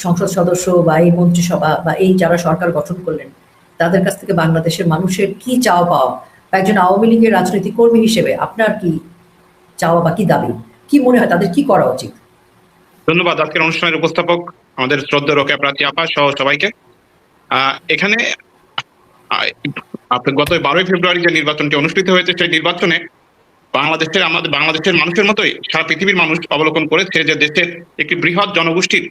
সংসদ সদস্য বা এই মন্ত্রিসভা বা এই যারা সরকার গঠন করলেন তাদের কাছ থেকে বাংলাদেশের মানুষের কি চাওয়া পাওয়া, বা একজন আওয়ামী লীগের রাজনৈতিক কর্মী হিসেবে আপনার কি চাওয়া বা কি দাবি, কি মনে হয় তাদের কি করা উচিত? ধন্যবাদ আজকের অনুষ্ঠানের উপস্থাপক আমাদের শ্রদ্ধেয় রোকেয়া প্রার্থী আপা সহ সবাইকে। এখানে গত 12ই ফেব্রুয়ারি যে নির্বাচনটি অনুষ্ঠিত হয়েছে, সেই নির্বাচনে বাংলাদেশের মানুষের মতোই সারা পৃথিবীর মানুষ অবলোকন করেছে যে দেশের একটি বৃহৎ জনগোষ্ঠীর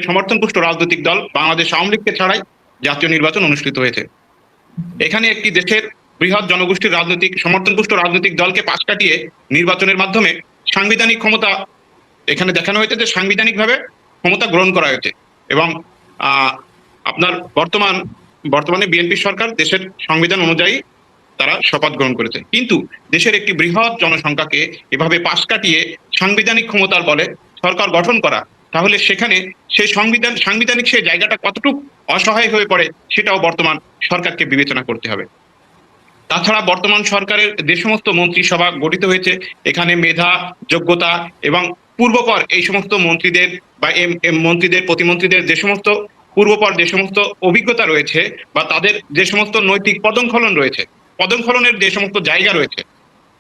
সমর্থনপুষ্ট রাজনৈতিক দল বাংলাদেশ আওয়ামী লীগকে ছাড়াই জাতীয় নির্বাচন অনুষ্ঠিত হয়েছে। এখানে একটি দেশের বৃহৎ জনগোষ্ঠীর সমর্থনপুষ্ট রাজনৈতিক দলকে পাশ কাটিয়ে নির্বাচনের মাধ্যমে সাংবিধানিক ক্ষমতা এখানে দেখানো হয়েছে যে সাংবিধানিকভাবে ক্ষমতা গ্রহণ করা হয়েছে। এবং আপনার বর্তমানে বিএনপি সরকার দেশের সংবিধান অনুযায়ী তারা শপথ গ্রহণ করেছে, কিন্তু দেশের একটি বৃহৎ জনসংখ্যাকে এভাবে পাশ কাটিয়ে সাংবিধানিক ক্ষমতার বলে সরকার গঠন করা, তাহলে সেখানে সেই সাংবিধানিক সেই জায়গাটা কতটুকু অসহায় হয়ে পড়ে সেটাও বর্তমান সরকারকে বিবেচনা করতে হবে। তাছাড়া বর্তমান সরকারের যে সমস্ত মন্ত্রিসভা গঠিত হয়েছে, এখানে মেধা, যোগ্যতা এবং পূর্বপর এই সমস্ত মন্ত্রীদের বা প্রতিমন্ত্রীদের যে সমস্ত পূর্বপর যে সমস্ত অভিজ্ঞতা রয়েছে বা তাদের যে সমস্ত নৈতিক পদস্খলনের যে সমস্ত জায়গা রয়েছে,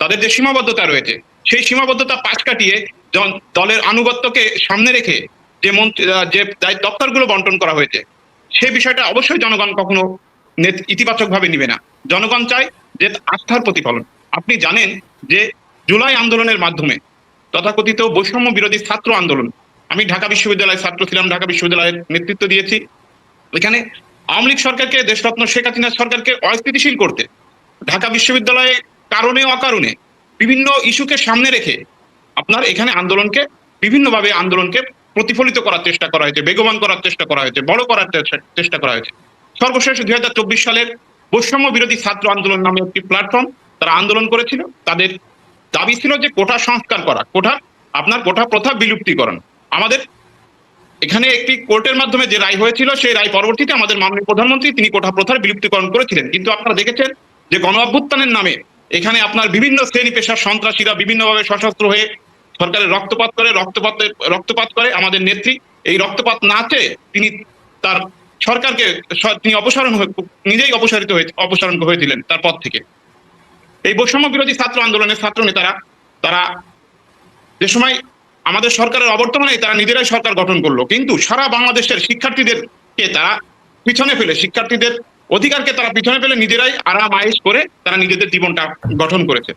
তাদের যে সীমাবদ্ধতা রয়েছে, সেই সীমাবদ্ধতা পাশ কাটিয়ে দলের আনুগত্যকে সামনে রেখে যে দপ্তরগুলো বন্টন করা হয়েছে, সেই বিষয়টা অবশ্যই জনগণ কখনো ইতিবাচকভাবে নিবে না। জনগণ চায় যে আস্থার প্রতিফলন। আপনি জানেন যে জুলাই আন্দোলনের মাধ্যমে তথাকথিত বৈষম্য বিরোধী ছাত্র আন্দোলন, আমি ঢাকা বিশ্ববিদ্যালয়ের ছাত্র ছিলাম, ঢাকা বিশ্ববিদ্যালয়ের নেতৃত্ব দিয়েছি। এখানে আওয়ামী লীগ সরকারকে, দেশরত্ন শেখ হাসিনা সরকারকে অস্থিতিশীল করতে ঢাকা বিশ্ববিদ্যালয়ে কারণে অকারণে বিভিন্ন ইস্যুকে সামনে রেখে আপনার এখানে বিভিন্নভাবে আন্দোলনকে প্রতিফলিত করার চেষ্টা করা হয়েছে, বেগবান করার চেষ্টা করা হয়েছে, বড় করার চেষ্টা করা হয়েছে। সর্বশেষ 2024 সালের বৈষম্য বিরোধী ছাত্র আন্দোলন নামে একটি প্ল্যাটফর্ম তারা আন্দোলন করেছিল। তাদের দাবি ছিল যে কোটা সংস্কার করা, কোটা প্রথা বিলুপ্তিকরণ। আমাদের এখানে একটি কোর্টের মাধ্যমে যে রায় হয়েছিল, সেই রায় পরবর্তীতে আমাদের মাননীয় প্রধানমন্ত্রী তিনি কোটা প্রথার বিলুপ্তিকরণ করেছিলেন। কিন্তু আপনারা দেখেছেন যে গণ অভ্যুত্থানের নামে এখানে আপনার বিভিন্ন শ্রেণী পেশার সন্ত্রাসীরা বিভিন্নভাবে সশস্ত্র হয়ে সরকারের রক্তপাত করে। আমাদের নেত্রী এই রক্তপাত না চেয়ে তিনি তার সরকারকে নিজেই অপসারণ হয়েছিলেন তার পদ থেকে। এই বৈষম্য বিরোধী ছাত্র আন্দোলনের ছাত্র নেতারা তারা যে সময় আমাদের সরকারের অবর্তমানে তারা নিজেরাই সরকার গঠন করলো, কিন্তু সারা বাংলাদেশের শিক্ষার্থীদেরকে তারা পিছনে ফেলে, শিক্ষার্থীদের অধিকারকে তারা পিছনে ফেলে নিজেরাই আরাম আয়েশ করে তারা নিজেদের জীবনটা গঠন করেছে।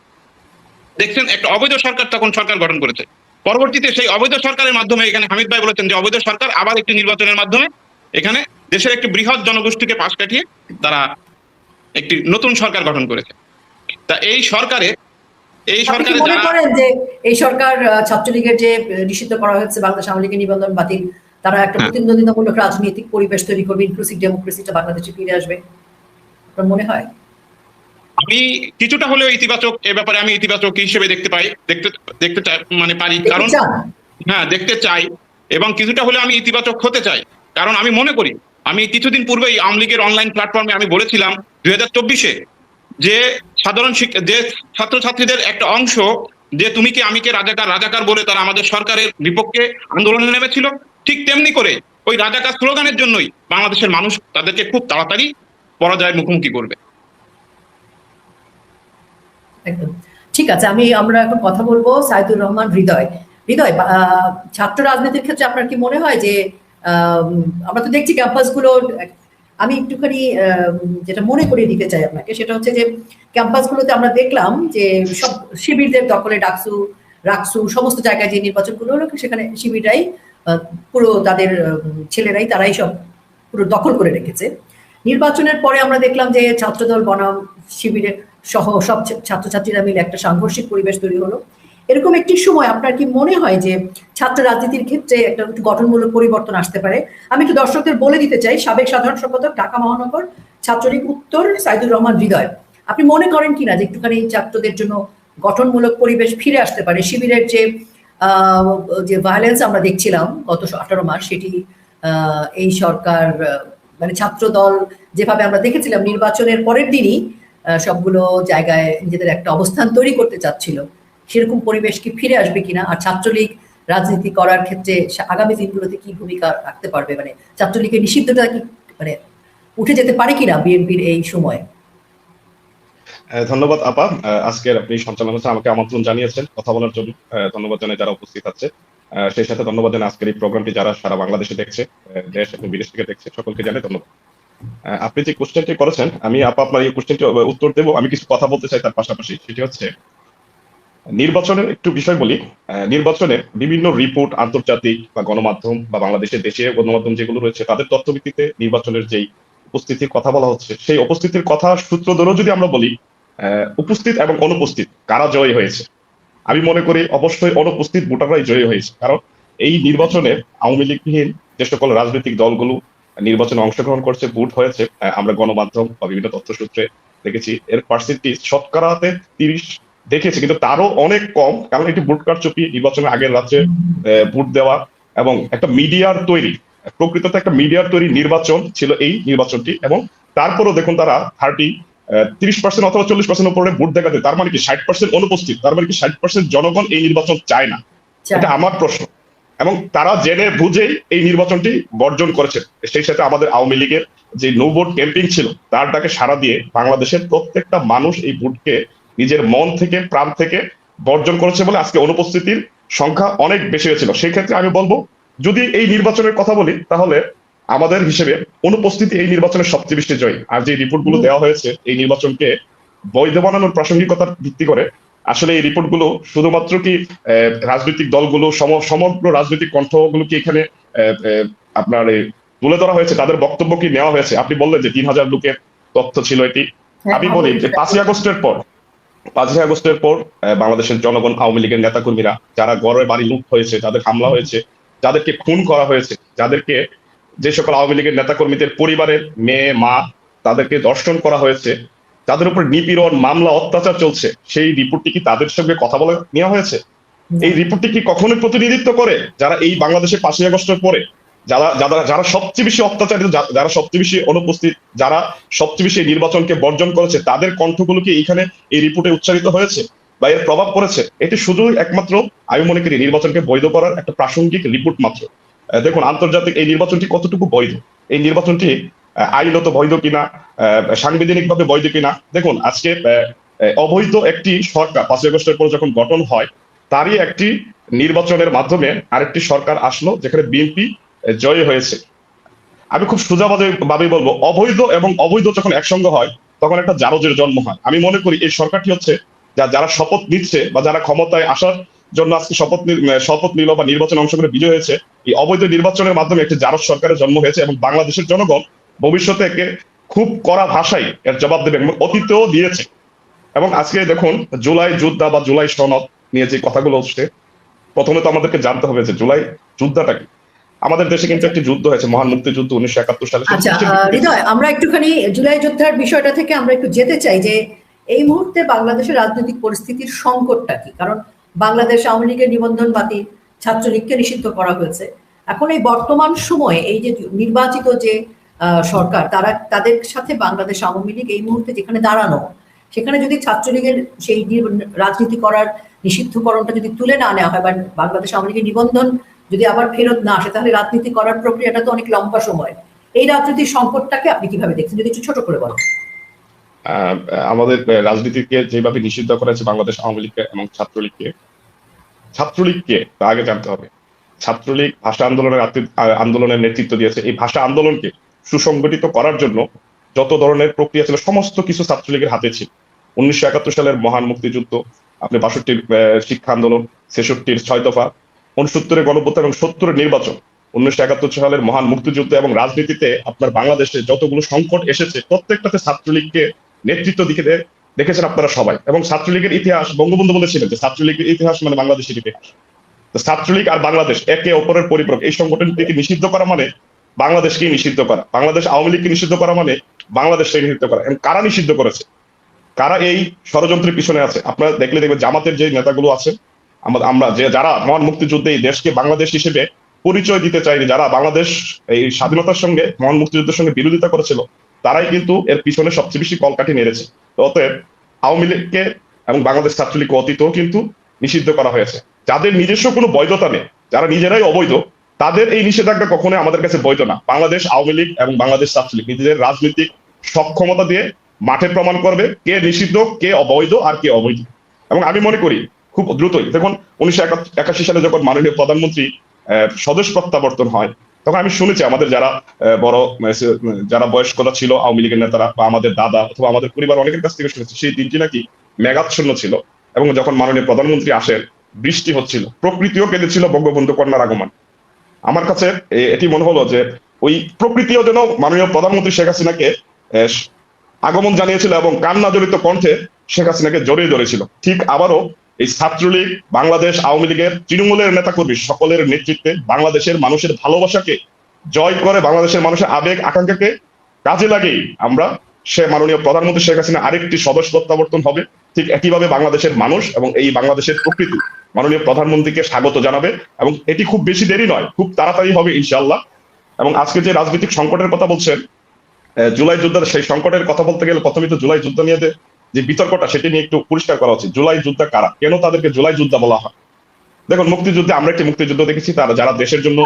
দেখছেন একটা অবৈধ সরকার তখন সরকার গঠন করেছে। পরবর্তীতে সেই অবৈধ সরকারের মাধ্যমে এখানে হামিদ ভাই বলেছেন যে অবৈধ সরকার আবার একটি নির্বাচনের মাধ্যমে এখানে দেশের একটি বৃহৎ জনগোষ্ঠীকে পাশ কাটিয়ে তারা একটি নতুন সরকার গঠন করেছে। তা এই সরকারে মনে করেন যে এই সরকার ছাত্রলীগের যে নিষিদ্ধ করা হয়েছে বাংলাদেশ আওয়ামী লীগের নিবন্ধন বাতিল, তারা একটা প্রতিদ্বন্দ্বিতামূলক রাজনৈতিক পরিবেশ তৈরি করবে, ইনক্লুসিভ ডেমোক্রেসিটা বাংলাদেশে ফিরে আসবে, আপনার মনে হয়? আমি কিছুটা হলেও ইতিবাচক, এ ব্যাপারে আমি ইতিবাচক হিসেবে দেখতে পারি, কারণ হ্যাঁ দেখতে চাই এবং কিছুটা হলে আমি ইতিবাচক হতে চাই। কারণ আমি মনে করি, আমি কিছুদিন পূর্বেই আওয়ামী লীগের অনলাইন প্ল্যাটফর্মে আমি বলেছিলাম 2024-এ যে যে ছাত্রছাত্রীদের একটা অংশ যে তুমি কি আমি কে রাজাকার বলে তারা আমাদের সরকারের বিপক্ষে আন্দোলনে নেমেছিল, ঠিক তেমনি করে ওই রাজাকার স্লোগানের জন্যই বাংলাদেশের মানুষ তাদেরকে খুব তাড়াতাড়ি পরাজয়ের মুখোমুখি করবে। একদম ঠিক আছে, আমরা এখন কথা বলবো সাইদুর রহমান হৃদয়। ছাত্র রাজনীতির ক্ষেত্রে আপনার কি মনে হয় যে আমরা তো দেখছি ক্যাম্পাসগুলো, আমি একটুখানি যেটা মনে করিয়ে দিতে চাই আপনাকে, সেটা হচ্ছে যে ক্যাম্পাসগুলোতে আমরা দেখলাম যে সব শিবিরদের দখলে রাকসু সমস্ত জায়গায় যে নির্বাচনগুলো হলো সেখানে শিবিররাই পুরো তাদের ছেলেরাই তারাই সব পুরো দখল করে রেখেছে। নির্বাচনের পরে আমরা দেখলাম যে ছাত্রদল বনাম শিবিরের সহ সব ছাত্রছাত্রীরা মিলে একটা সাংঘর্ষিক পরিবেশ তৈরি হলো। এরকম একটি সময় আপনার কি মনে হয় যে ছাত্র রাজনীতির ক্ষেত্রে একটা গঠনমূলক পরিবর্তন আসতে পারে? আমি একটু দর্শকদের বলে দিতে চাই, সাবেক সাধারণ সম্পাদক ঢাকা মহানগর ছাত্রলীগ উত্তর সাইদুর রহমান হৃদয়, আপনি মনে করেন কিনা যে একটুখানি ছাত্রদের জন্য গঠনমূলক পরিবেশ ফিরে আসতে পারে? শিবিরের যে ভায়োলেন্স আমরা দেখছিলাম গত 18 মাস, সেটি এই সরকার মানে ছাত্র দল যেভাবে আমরা দেখেছিলাম নির্বাচনের পরের দিনই সবগুলো জায়গায় নিজেদের একটা অবস্থান তৈরি করতে চাচ্ছিল, সেরকম পরিবেশ কি ফিরে আসবে কিনা? আর ছাত্রলীগ রাজনীতি করার ক্ষেত্রে আগামী দিনগুলোতে কি ভূমিকা রাখতে পারবে, মানে ছাত্রলীগের নিষিদ্ধটা কি মানে উঠে যেতে পারে কিনা বিএনপির এই সময়ে? ধন্যবাদ আপা, আজকের আপনি সঞ্চালনা আমাকে আমন্ত্রণ জানিয়েছেন কথা বলার জন্য। ধন্যবাদ জানাই যারা উপস্থিত আছে, সেই সাথে ধন্যবাদ জানাই আজকের এই প্রোগ্রামটি যারা সারা বাংলাদেশে দেখছে, দেশ এবং বিদেশ থেকে দেখছে, সকলকে জানাই ধন্যবাদ। আপনি যে কোশ্চেনটি করেছেন, আমি আপা আপনার এই কোশ্চেনটি উত্তর দেবো। আমি কিছু কথা বলতে চাই তার পাশাপাশি, সেটি হচ্ছে নির্বাচনের একটু বিষয় বলি। নির্বাচনের বিভিন্ন রিপোর্ট আন্তর্জাতিক বা গণমাধ্যম বা বাংলাদেশের দেশীয় গণমাধ্যম যেগুলো রয়েছে তাদের তথ্য ভিত্তিতে নির্বাচনের যেই উপস্থিতির কথা বলা হচ্ছে, সেই উপস্থিতির কথা সূত্র ধরেও যদি আমরা বলি, উপস্থিত এবং অনুপস্থিত কারা জয়ী হয়েছে, আমি মনে করি অবশ্যই অনুপস্থিত ভোটাররাই জয়ী হয়েছে। কারণ এই নির্বাচনে আওয়ামী লীগবিহীন যে সকল রাজনৈতিক দলগুলো নির্বাচনে অংশগ্রহণ করছে, ভোট হয়েছে, আমরা গণমাধ্যম বা বিভিন্ন তথ্যসূত্রে দেখেছি এর পার্সেন্টেজ শতকরাতে 30 দেখেছে, কিন্তু তারও অনেক কম। কারণ এটি ভোট কারচুপি, নির্বাচনের আগের রাত্রে ভোট দেওয়া এবং একটা মিডিয়ার তৈরি, প্রকৃততে একটা মিডিয়ার তৈরি নির্বাচন ছিল এই নির্বাচনটি। এবং তারপরও দেখুন তারা 30% অথবা 40% উপরে ভোট দেখাতে, তার মানে কি 60% অনুপস্থিত, তার মানে কি 60% জনগণ এই নির্বাচন চায় না? এটা আমার প্রশ্ন। এবং তারা জেনে বুঝেই এই নির্বাচনটি বর্জন করেছে। সেই সাথে আমাদের আওয়ামী লীগের যে নো ভোট ক্যাম্পেইন ছিল তার ডাকে সাড়া দিয়ে বাংলাদেশের প্রত্যেকটা মানুষ এই ভোটকে নিজের মন থেকে প্রাণ থেকে বর্জন করেছে বলে আজকে অনুপস্থিতির সংখ্যা অনেক বেশি হয়েছিল। সেই ক্ষেত্রে আমি বলবো, যদি এই নির্বাচনের কথা বলি তাহলে আমাদের হিসেবে অনুপস্থিতি এই নির্বাচনের সবচেয়ে বেশি জয়। আর যে রিপোর্টগুলো দেওয়া হয়েছে এই নির্বাচনকে বৈধ বানানোর প্রাসঙ্গিকতার ভিত্তি করে, আসলে এই রিপোর্টগুলো শুধুমাত্র কি রাজনৈতিক দলগুলো সমগ্র রাজনৈতিক কণ্ঠগুলো কি এখানে আপনার তুলে ধরা হয়েছে, তাদের বক্তব্য কি নেওয়া হয়েছে? আপনি বললেন যে 3000 লোকের তথ্য ছিল এটি। আমি বলি যে 5ই আগস্টের পর বাংলাদেশের জনগণ, আওয়ামী লীগের নেতাকর্মীরা যারা ঘরে বাড়ি লুট হয়েছে, যাদের হামলা হয়েছে, যাদেরকে খুন করা হয়েছে, যাদেরকে যে সকল আওয়ামী লীগের নেতাকর্মীদের পরিবারের মেয়ে মা তাদেরকে ধর্ষণ করা হয়েছে, তাদের উপর নিপীড়ন মামলা অত্যাচার চলছে, সেই রিপোর্টটি কি তাদের সঙ্গে কথা বলে নেওয়া হয়েছে? এই রিপোর্টটি কি কখনোই প্রতিনিধিত্ব করে যারা এই বাংলাদেশে 5ই আগস্টের পরে যারা সবচেয়ে বেশি অত্যাচারিত, যারা সবচেয়ে বেশি অনুপস্থিত, যারা সবচেয়ে বেশি নির্বাচনকে বর্জন করেছে, তাদের কণ্ঠগুলো কি এইখানে এই রিপোর্টে উচ্চারিত হয়েছে বা এর প্রভাব পড়েছে? এটি শুধু একমাত্র আমি মনে করি নির্বাচনকে বৈধ করার একটা প্রাসঙ্গিক রিপোর্ট মাত্র। দেখুন আন্তর্জাতিক এই নির্বাচনটি কতটুকু বৈধ, এই নির্বাচনটি আইনত বৈধ কিনা, সাংবিধানিক ভাবে বৈধ কিনা। দেখুন আজকে অবৈধ একটি সরকার 5ই আগস্টের পর যখন গঠন হয়, তারই একটি নির্বাচনের মাধ্যমে আরেকটি সরকার আসলো যেখানে বিএনপি জয়ী হয়েছে। আমি খুব সোজাভাবে বলবো, অবৈধ এবং অবৈধ যখন একসঙ্গে হয় তখন একটা জারজের জন্ম হয়। আমি মনে করি এই সরকারটি হচ্ছে যারা শপথ নিচ্ছে বা যারা ক্ষমতায় আসার জন্য আজকে শপথ নিল বা নির্বাচনে অংশ করে বিজয় হয়েছে, এই অবৈধ নির্বাচনের মাধ্যমে একটি জারজ সরকারের জন্ম হয়েছে এবং বাংলাদেশের জনগণ ভবিষ্যতে একে খুব কড়া ভাষায় এর জবাব দেবে এবং অতীতেও দিয়েছে। এবং আজকে দেখুন জুলাই যোদ্ধা বা জুলাই সনদ নিয়ে যে কথাগুলো হচ্ছে, প্রথমে তো আমাদেরকে জানতে হবে যে জুলাই যোদ্ধাটা কি। আমাদের দেশে কিন্তু একটি যুদ্ধ হয়েছে, মহান মুক্তিযুদ্ধ 1971 সালে। আচ্ছা হৃদয়, আমরা একটুখানি জুলাই যোদ্ধার বিষয়টা থেকে আমরা একটু যেতে চাই যে এই মুহূর্তে বাংলাদেশের রাজনৈতিক পরিস্থিতির সংকটটা কি? কারণ বাংলাদেশ আওয়ামী লীগের নিবন্ধন বাতিল, ছাত্রলীগকে নিষিদ্ধ করা হয়েছে। এখন এই বর্তমান সময়ে এই যে নির্বাচিত যে সরকার, তাদের সাথে বাংলাদেশ আওয়ামী লীগ এই মুহূর্তে যেখানে দাঁড়ানো, সেখানে যদি ছাত্রলীগের সেই রাজনীতি করার নিষিদ্ধকরণটা যদি তুলে না নেওয়া হয় বা বাংলাদেশ আওয়ামী লীগের নিবন্ধন যদি আবার ফেরত না আসে, তাহলে রাজনীতি করার প্রক্রিয়াটা তো অনেক লম্বা সময়। এই রাজনীতির সংকটটাকে আপনি কিভাবে দেখছেন, যদি একটু ছোট করে বলেন। আমাদের রাজনীতিকে যেভাবে নিষিদ্ধ করা হয়েছে বাংলাদেশ আওয়ামী লীগকে এবং ছাত্রলীগকে তা আগে জানতে হবে। ছাত্রলীগ ভাষা আন্দোলনের নেতৃত্ব দিয়েছে। এই ভাষা আন্দোলনকে সুসংগঠিত করার জন্য যত ধরনের প্রক্রিয়া ছিল সমস্ত কিছু ছাত্রলীগের হাতে ছিল। 1971 সালের মহান মুক্তিযুদ্ধ, আপনি 62-র শিক্ষা আন্দোলন, 66-র 6 দফা, 69-এর গণঅভ্যুত্থান এবং 70-এর নির্বাচন, 1971 সালের মহান মুক্তিযুদ্ধ এবং রাজনীতিতে আপনার বাংলাদেশে যতগুলো সংকট এসেছে প্রত্যেকটাতে ছাত্রলীগকে নেতৃত্ব দেখেছেন আপনারা সবাই। এবং ছাত্রলীগের ইতিহাস, বঙ্গবন্ধু বলেছিলেন যে ছাত্রলীগের ইতিহাস মানে বাংলাদেশের ইতিহাস। ছাত্রলীগ আর বাংলাদেশ একে অপরের পরিপূরক। এই সংগঠনটিকে নিষিদ্ধ করা মানে বাংলাদেশকেই নিষিদ্ধ করা, বাংলাদেশ আওয়ামী লীগকে নিষিদ্ধ করা মানে বাংলাদেশকে নিষিদ্ধ করা। এবং কারা নিষিদ্ধ করেছে, কারা এই ষড়যন্ত্রের পিছনে আছে, আপনারা দেখলে দেখবেন জামাতের যে নেতাগুলো আছে, আমরা যারা মহান মুক্তিযুদ্ধে এই দেশকে বাংলাদেশ হিসেবে পরিচয় দিতে চায়নি, যারা বাংলাদেশ এই স্বাধীনতার সঙ্গে মহান মুক্তিযুদ্ধের সঙ্গে বিরোধিতা করেছিল, তারাই কিন্তু এর পিছনে সবচেয়ে বেশি কলকাঠি নেড়েছে। অতএব আওয়ামী লীগকে এবং বাংলাদেশ ছাত্রলীগকে অতীতেও কিন্তু নিষিদ্ধ করা হয়েছে। যাদের নিজস্ব কোনো বৈধতা নেই, যারা নিজেরাই অবৈধ, তাদের এই নিষেধাজ্ঞা কখনোই আমাদের কাছে বৈধ না। বাংলাদেশ আওয়ামী লীগ এবং বাংলাদেশ ছাত্রলীগ নিজেদের রাজনৈতিক সক্ষমতা দিয়ে মাঠে প্রমাণ করবে কে নিষিদ্ধ, কে অবৈধ আর কে অবৈধ। এবং আমি মনে করি খুব দ্রুতই, দেখুন 1981 সালে যখন মাননীয় প্রধানমন্ত্রী স্বদেশ প্রত্যাবর্তন হয়, তখন আমি শুনেছি আমাদের যারা বড় যারা বয়স্করা ছিল আওয়ামী লীগের নেতারা বা আমাদের দাদা অথবা আমাদের পরিবার অনেকের কাছ থেকে শুনেছি সেই দিনটি নাকি মেঘাচ্ছন্ন ছিল। এবং যখন মাননীয় প্রধানমন্ত্রী আসেন, বৃষ্টি হচ্ছিল, প্রকৃতিও কেঁদেছিল বঙ্গবন্ধু কন্যার আগমন। আমার কাছে এটি মনে হলো যে ওই প্রকৃতিও যেন মাননীয় প্রধানমন্ত্রী শেখ হাসিনাকে আগমন জানিয়েছিল এবং কান্না জড়িত কণ্ঠে শেখ হাসিনাকে জড়িয়ে ধরেছিল। ঠিক আবারও এই ছাত্রলীগ, বাংলাদেশ আওয়ামী লীগের তৃণমূলের নেতাকর্মী সকলের নেতৃত্বে বাংলাদেশের মানুষের ভালোবাসাকে জয় করে, বাংলাদেশের মানুষের আবেগ আকাঙ্ক্ষাকে কাজে লাগিয়ে আমরা সে মাননীয় প্রধানমন্ত্রী শেখ হাসিনা আরেকটি স্বদেশ প্রত্যাবর্তন হবে। ঠিক একইভাবে বাংলাদেশের মানুষ এবং এই বাংলাদেশের প্রকৃতি মাননীয় প্রধানমন্ত্রীকে স্বাগত জানাবে এবং এটি খুব বেশি দেরি নয়, খুব তাড়াতাড়ি হবে ইনশাআল্লাহ। এবং আজকে যে রাজনৈতিক সংকটের কথা বলছেন, জুলাই যুদ্ধের সেই সংকটের কথা বলতে গেলে প্রথমে তো জুলাই যুদ্ধ নিয়ে যে বিতর্কটা সেটি নিয়ে একটু পরিষ্কার করা উচিত। জুলাই যোদ্ধা কারা, কেন তাদেরকে জুলাই যোদ্ধা বলা হয়? দেখুন, মুক্তিযুদ্ধে আমরা একটি মুক্তিযুদ্ধ দেখেছি, তারা যারা দেশের জন্য।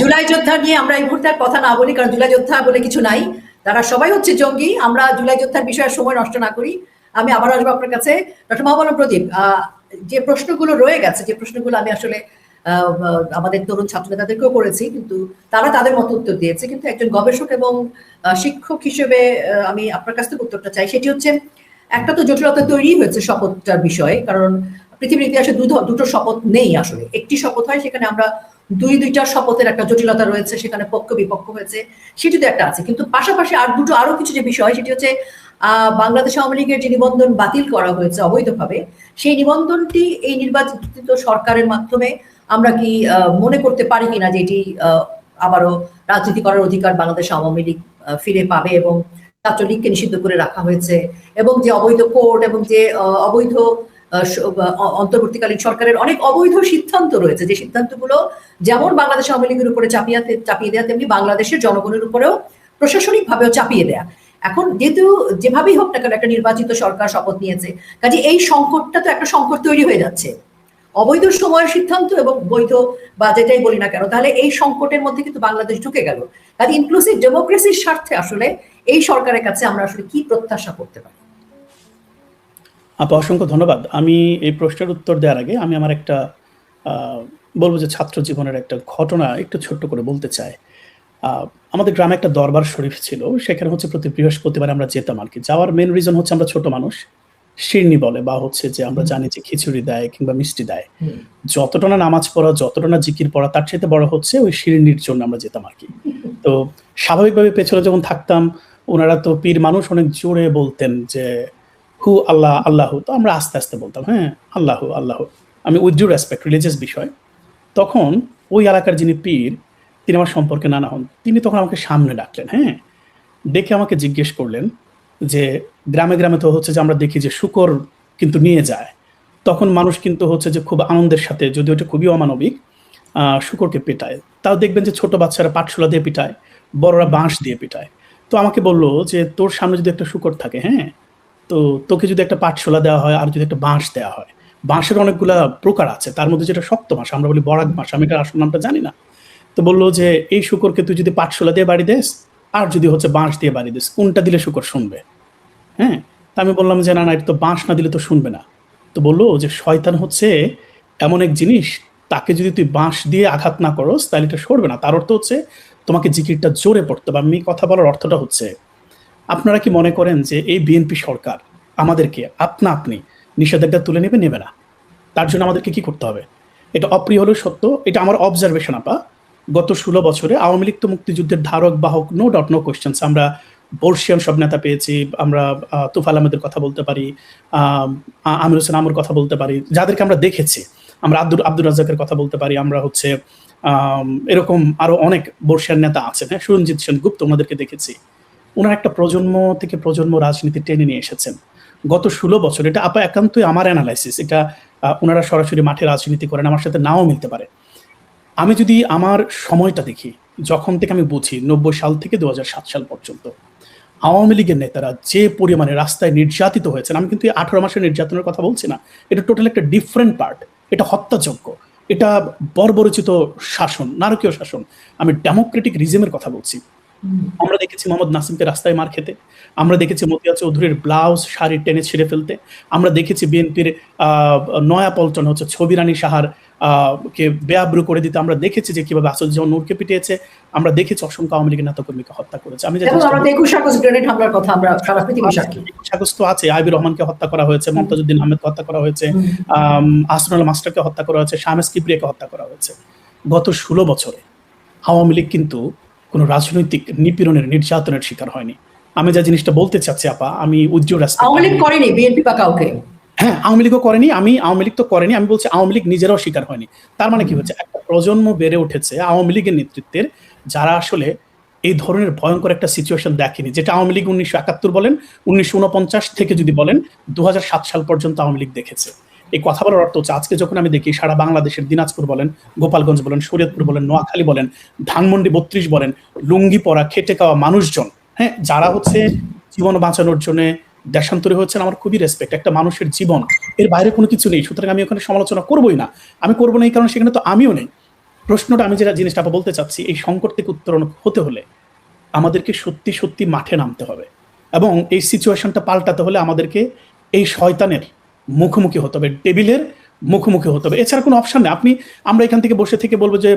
জুলাই যোদ্ধা নিয়ে আমরা এই মুহূর্তে কথা না বলি, কারণ জুলাই যোদ্ধা বলে কিছু নাই, তারা সবাই হচ্ছে জঙ্গি। আমরা জুলাই যোদ্ধার বিষয়ে সময় নষ্ট না করি। আমি আবার আসবো আপনার কাছে। ডক্টর মাহবুব প্রদীপ, যে প্রশ্নগুলো রয়ে গেছে, যে প্রশ্নগুলো আমি আসলে আমাদের তরুণ ছাত্র নেতাদেরকেও করেছি, কিন্তু তারা তাদের মতো উত্তর দিয়েছে, কিন্তু একজন গবেষক এবং শিক্ষক হিসেবে আমি আপনার কাছ থেকে উত্তরটা চাই। সেটি হচ্ছে, একটা তো জটিলতা তৈরি হয়েছে শপথটার বিষয়ে, কারণ পৃথিবীর ইতিহাসে দুটো শপথ নেই আসলে। একটি শপথ হয়, সেখানে আমরা দুইটা শপথের একটা জটিলতা রয়েছে, সেখানে পক্ষ বিপক্ষ হয়েছে, সেটি তো একটা আছে। কিন্তু পাশাপাশি আরো কিছু যে বিষয়, সেটি হচ্ছে বাংলাদেশ আওয়ামী লীগের যে নিবন্ধন বাতিল করা হয়েছে অবৈধভাবে, সেই নিবন্ধনটি এই নির্বাচিত সরকারের মাধ্যমে আমরা কি মনে করতে পারি কিনা যে এটি আবারও রাজনীতি করার অধিকার বাংলাদেশ আওয়ামী লীগ ফিরে পাবে, এবং ছাত্রলীগকে নিষিদ্ধ করে রাখা হয়েছে, এবং যে অবৈধ কোর্ট এবং যে অবৈধ অন্তর্বর্তীকালীন সরকারের অনেক অবৈধ সিদ্ধান্ত রয়েছে, যে সিদ্ধান্তগুলো যেমন বাংলাদেশ আওয়ামী লীগের উপরে চাপিয়ে দেওয়া, তেমনি বাংলাদেশের জনগণের উপরেও প্রশাসনিক ভাবেও চাপিয়ে দেয়া। এখন যেহেতু যেভাবেই হোক না কেন একটা নির্বাচিত সরকার শপথ নিয়েছে, কাজে এই সংকটটা তো একটা সংকট তৈরি হয়ে যাচ্ছে, অবৈধ সময়ের সিদ্ধান্ত এবং বৈধ বা যেটাই বলি না কেন, তাহলে এই সংকটের মধ্যে কিন্তু বাংলাদেশ ঢুকে গেল। কাজে ইনক্লুসিভ ডেমোক্রেসির স্বার্থে আসলে এই সরকারের কাছে আমরা আসলে কি প্রত্যাশা করতে পারি? আপা, অসংখ্য ধন্যবাদ। আমি এই প্রশ্নের উত্তর দেওয়ার আগে আমি আমার একটা বলবো যে ছাত্র জীবনের একটা ঘটনা একটু ছোট্ট করে বলতে চাই। আমাদের গ্রামে একটা দরবার শরীফ ছিল, সেখানে হচ্ছে প্রতি বৃহস্পতিবার আমরা যেতাম আর কি। যাওয়ার মেন রিজন হচ্ছে আমরা ছোট মানুষ, শিরনি বলে বা হচ্ছে যে আমরা জানি যে খিচুড়ি দেয় কিংবা মিষ্টি দেয়, যতটা না নামাজ পড়া, যতটা না জিকির পড়া, তার চাইতে বড় হচ্ছে ওই শিরনির জন্য আমরা যেতাম আর কি। তো স্বাভাবিকভাবে পেছনে যখন থাকতাম, ওনারা তো পীর মানুষ, অনেক জোরে বলতেন যে হু আল্লাহ আল্লাহ, তো আমরা আস্তে আস্তে বলতাম হ্যাঁ আল্লাহ আল্লাহ। আমি উইথ ডিউ রেসপেক্ট, রিলিজিয়াস বিষয়। তখন ওই এলাকার যিনি পীর, তিনি আমার সম্পর্কে নানা হন, তিনি তখন আমাকে সামনে ডাকলেন, হ্যাঁ, ডেকে আমাকে জিজ্ঞেস করলেন যে গ্রামে গ্রামে তো হচ্ছে যে আমরা দেখি যে শুকর কিন্তু নিয়ে যায়, তখন মানুষ কিন্তু হচ্ছে যে খুব আনন্দের সাথে, যদিও এটা খুবই অমানবিক, শুকরকে পেটায়। তাও দেখবেন যে ছোট বাচ্চারা পাটশোলা দিয়ে পিটায়, বড়রা বাঁশ দিয়ে পিটায়। তো আমাকে বললো যে তোর সামনে যদি একটা শুকর থাকে, হ্যাঁ, তো তোকে যদি একটা পাটশোলা দেওয়া হয় আর যদি একটা বাঁশ দেওয়া হয়, বাঁশের অনেকগুলা প্রকার আছে, তার মধ্যে যেটা শক্ত বাঁশ, আমরা বলি বরাক বাঁশ, আমি এটার আসল নামটা জানি না। তো বললো যে এই শুকরকে তুই যদি পাটশোলা দিয়ে বাড়ি দেস আর যদি হচ্ছে বাঁশ দিয়ে বাড়ি দিস, কোনটা দিলে শুকর শুনবে? হ্যাঁ, তা আমি বললাম যে না না, এটা তো বাঁশ না দিলে তো শুনবে না। তো বললো যে শয়তান হচ্ছে এমন এক জিনিস, তাকে যদি তুই বাঁশ দিয়ে আঘাত না করস তাহলে এটা সরবে না। তার অর্থ হচ্ছে তোমাকে জিকিরটা জোরে পড়তে হবে। আমি কথা বলার অর্থটা হচ্ছে, আপনারা কি মনে করেন যে এই বিএনপি সরকার আমাদেরকে আপনি নিষেধাজ্ঞা তুলে নেবে না? তার জন্য আমাদেরকে কি করতে হবে? এটা অপ্রিয় হলেও সত্য, এটা আমার অবজারভেশন আপা। গত 16 বছরে আওয়ামী লীগ তো মুক্তিযুদ্ধের ধারক বাহক, নো ডাউট, নো কোয়েশ্চেন্স। আমরা বর্ষিয়ান সব নেতা পেয়েছি, আমরা তুফাল আহমেদের কথা বলতে পারি, আমির হোসেন আমর কথা বলতে পারি, যাদেরকে আমরা দেখেছি। আমরা আব্দুর রাজ্জাকের কথা বলতে পারি, আমরা হচ্ছে এরকম আরো অনেক বর্ষিয়ান নেতা আছেন, হ্যাঁ, সুরঞ্জিত সেনগুপ্ত, ওনাদেরকে দেখেছি। ওনার একটা প্রজন্ম থেকে প্রজন্ম রাজনীতি টেনে নিয়ে এসেছেন গত 16 বছর। এটা আপা একান্তই আমার অ্যানালাইসিস, এটা ওনারা সরাসরি মাঠে রাজনীতি করেন, আমার সাথে নাও মিলতে পারে। আমি যদি আমার সময়টা দেখি, যখন থেকে আমি বুঝি 90 সাল থেকে 2007 সাল পর্যন্ত আওয়ামী লীগের নেতারা যে পরিমাণে রাস্তায় নির্যাতিত হয়েছেন, আমি কিন্তু 18 মাসের নির্যাতনের কথা বলছি না, এটা টোটাল একটা ডিফারেন্ট পার্ট, এটা হত্যাযোগ্য, এটা বর্বরচিত শাসন, নারকীয় শাসন, আমি ডেমোক্রেটিক রিজিমের কথা বলছি। আমরা দেখেছি মোহাম্মদ নাসিমকে রাস্তায় মার খেতে, আমরা দেখেছি মতিয়া চৌধুরীর ব্লাউজ শাড়ি টেনে ছিঁড়ে ফেলতে, আমরা দেখেছি বিএনপির নয়া পল্টন হচ্ছে ছবি রানী সাহার কে বেআব্রু করে দিতে, আমরা দেখেছি যে কিভাবে আসাদুজ্জামান নূরকে পিটিয়েছে, আমরা দেখেছি অসংখ্য আওয়ামী লীগের নেতাকর্মীকে হত্যা করেছে। আমি 21 আগস্ট গ্রেনেড হামলার কথা আমরা সারা পৃথিবীর সাক্ষী। 21 আগস্ট তো আছে, আইবি রহমানকে হত্যা করা হয়েছে, মমতাজউদ্দিন আহমেদকে হত্যা করা হয়েছে, আহসানুল মাস্টারকে হত্যা করা হয়েছে, শামেস কিবরিয়াকে হত্যা করা হয়েছে। গত 16 বছরে আওয়ামী লীগ কিন্তু কোনো রাজনৈতিক নিপীড়নের নির্যাতনের শিকার হয়নি। আমি যা জিনিসটা বলতে চাচ্ছি আপা, আমি উজ্জ্বল আওয়ামী লীগ করেনি, বিএনপি বা কাউকে, হ্যাঁ আওয়ামী লীগও করেনি, আওয়ামী লীগ তো করেনি, আমি বলছি আওয়ামী লীগ নিজেরাও শিকার হয়নি। তার মানে কি হচ্ছে, একটা প্রজন্ম বেড়ে উঠেছে আওয়ামী লীগের নেতৃত্বের, যারা আসলে এই ধরনের ভয়ঙ্কর একটা সিচুয়েশন দেখেনি, যেটা আওয়ামী লীগ 1971 বলেন, 1949 থেকে যদি বলেন 2007 সাল পর্যন্ত আওয়ামী লীগ দেখেছে। এই কথা বলার অর্থ হচ্ছে, আজকে যখন আমি দেখি সারা বাংলাদেশের দিনাজপুর বলেন, গোপালগঞ্জ বলেন, শরীয়তপুর বলেন, নোয়াখালী বলেন, ধানমন্ডি 32 বলেন, লুঙ্গি পরা খেটে খাওয়া মানুষজন, হ্যাঁ, যারা হচ্ছে জীবন বাঁচানোর জন্য দেশান্তরী হচ্ছেন, আমার খুবই রেসপেক্ট। একটা মানুষের জীবন, এর বাইরে কোনো কিছু নেই, সুতরাং আমি ওখানে সমালোচনা করবোই না। আমি করবো না এই কারণ সেখানে তো আমিও নেই। প্রশ্নটা আমি যেটা জিনিসটা বলতে চাচ্ছি, এই সংকট থেকে উত্তরণ হতে হলে আমাদেরকে সত্যি সত্যি মাঠে নামতে হবে, এবং এই সিচুয়েশনটা পাল্টাতে হলে আমাদেরকে এই শয়তানের মুখোমুখি হতে হবে, টেবিলের মুখোমুখি হতে হবে, এছাড়া কোনো অপশন নেই। আমরা এখান থেকে বসে থেকে বলবো যে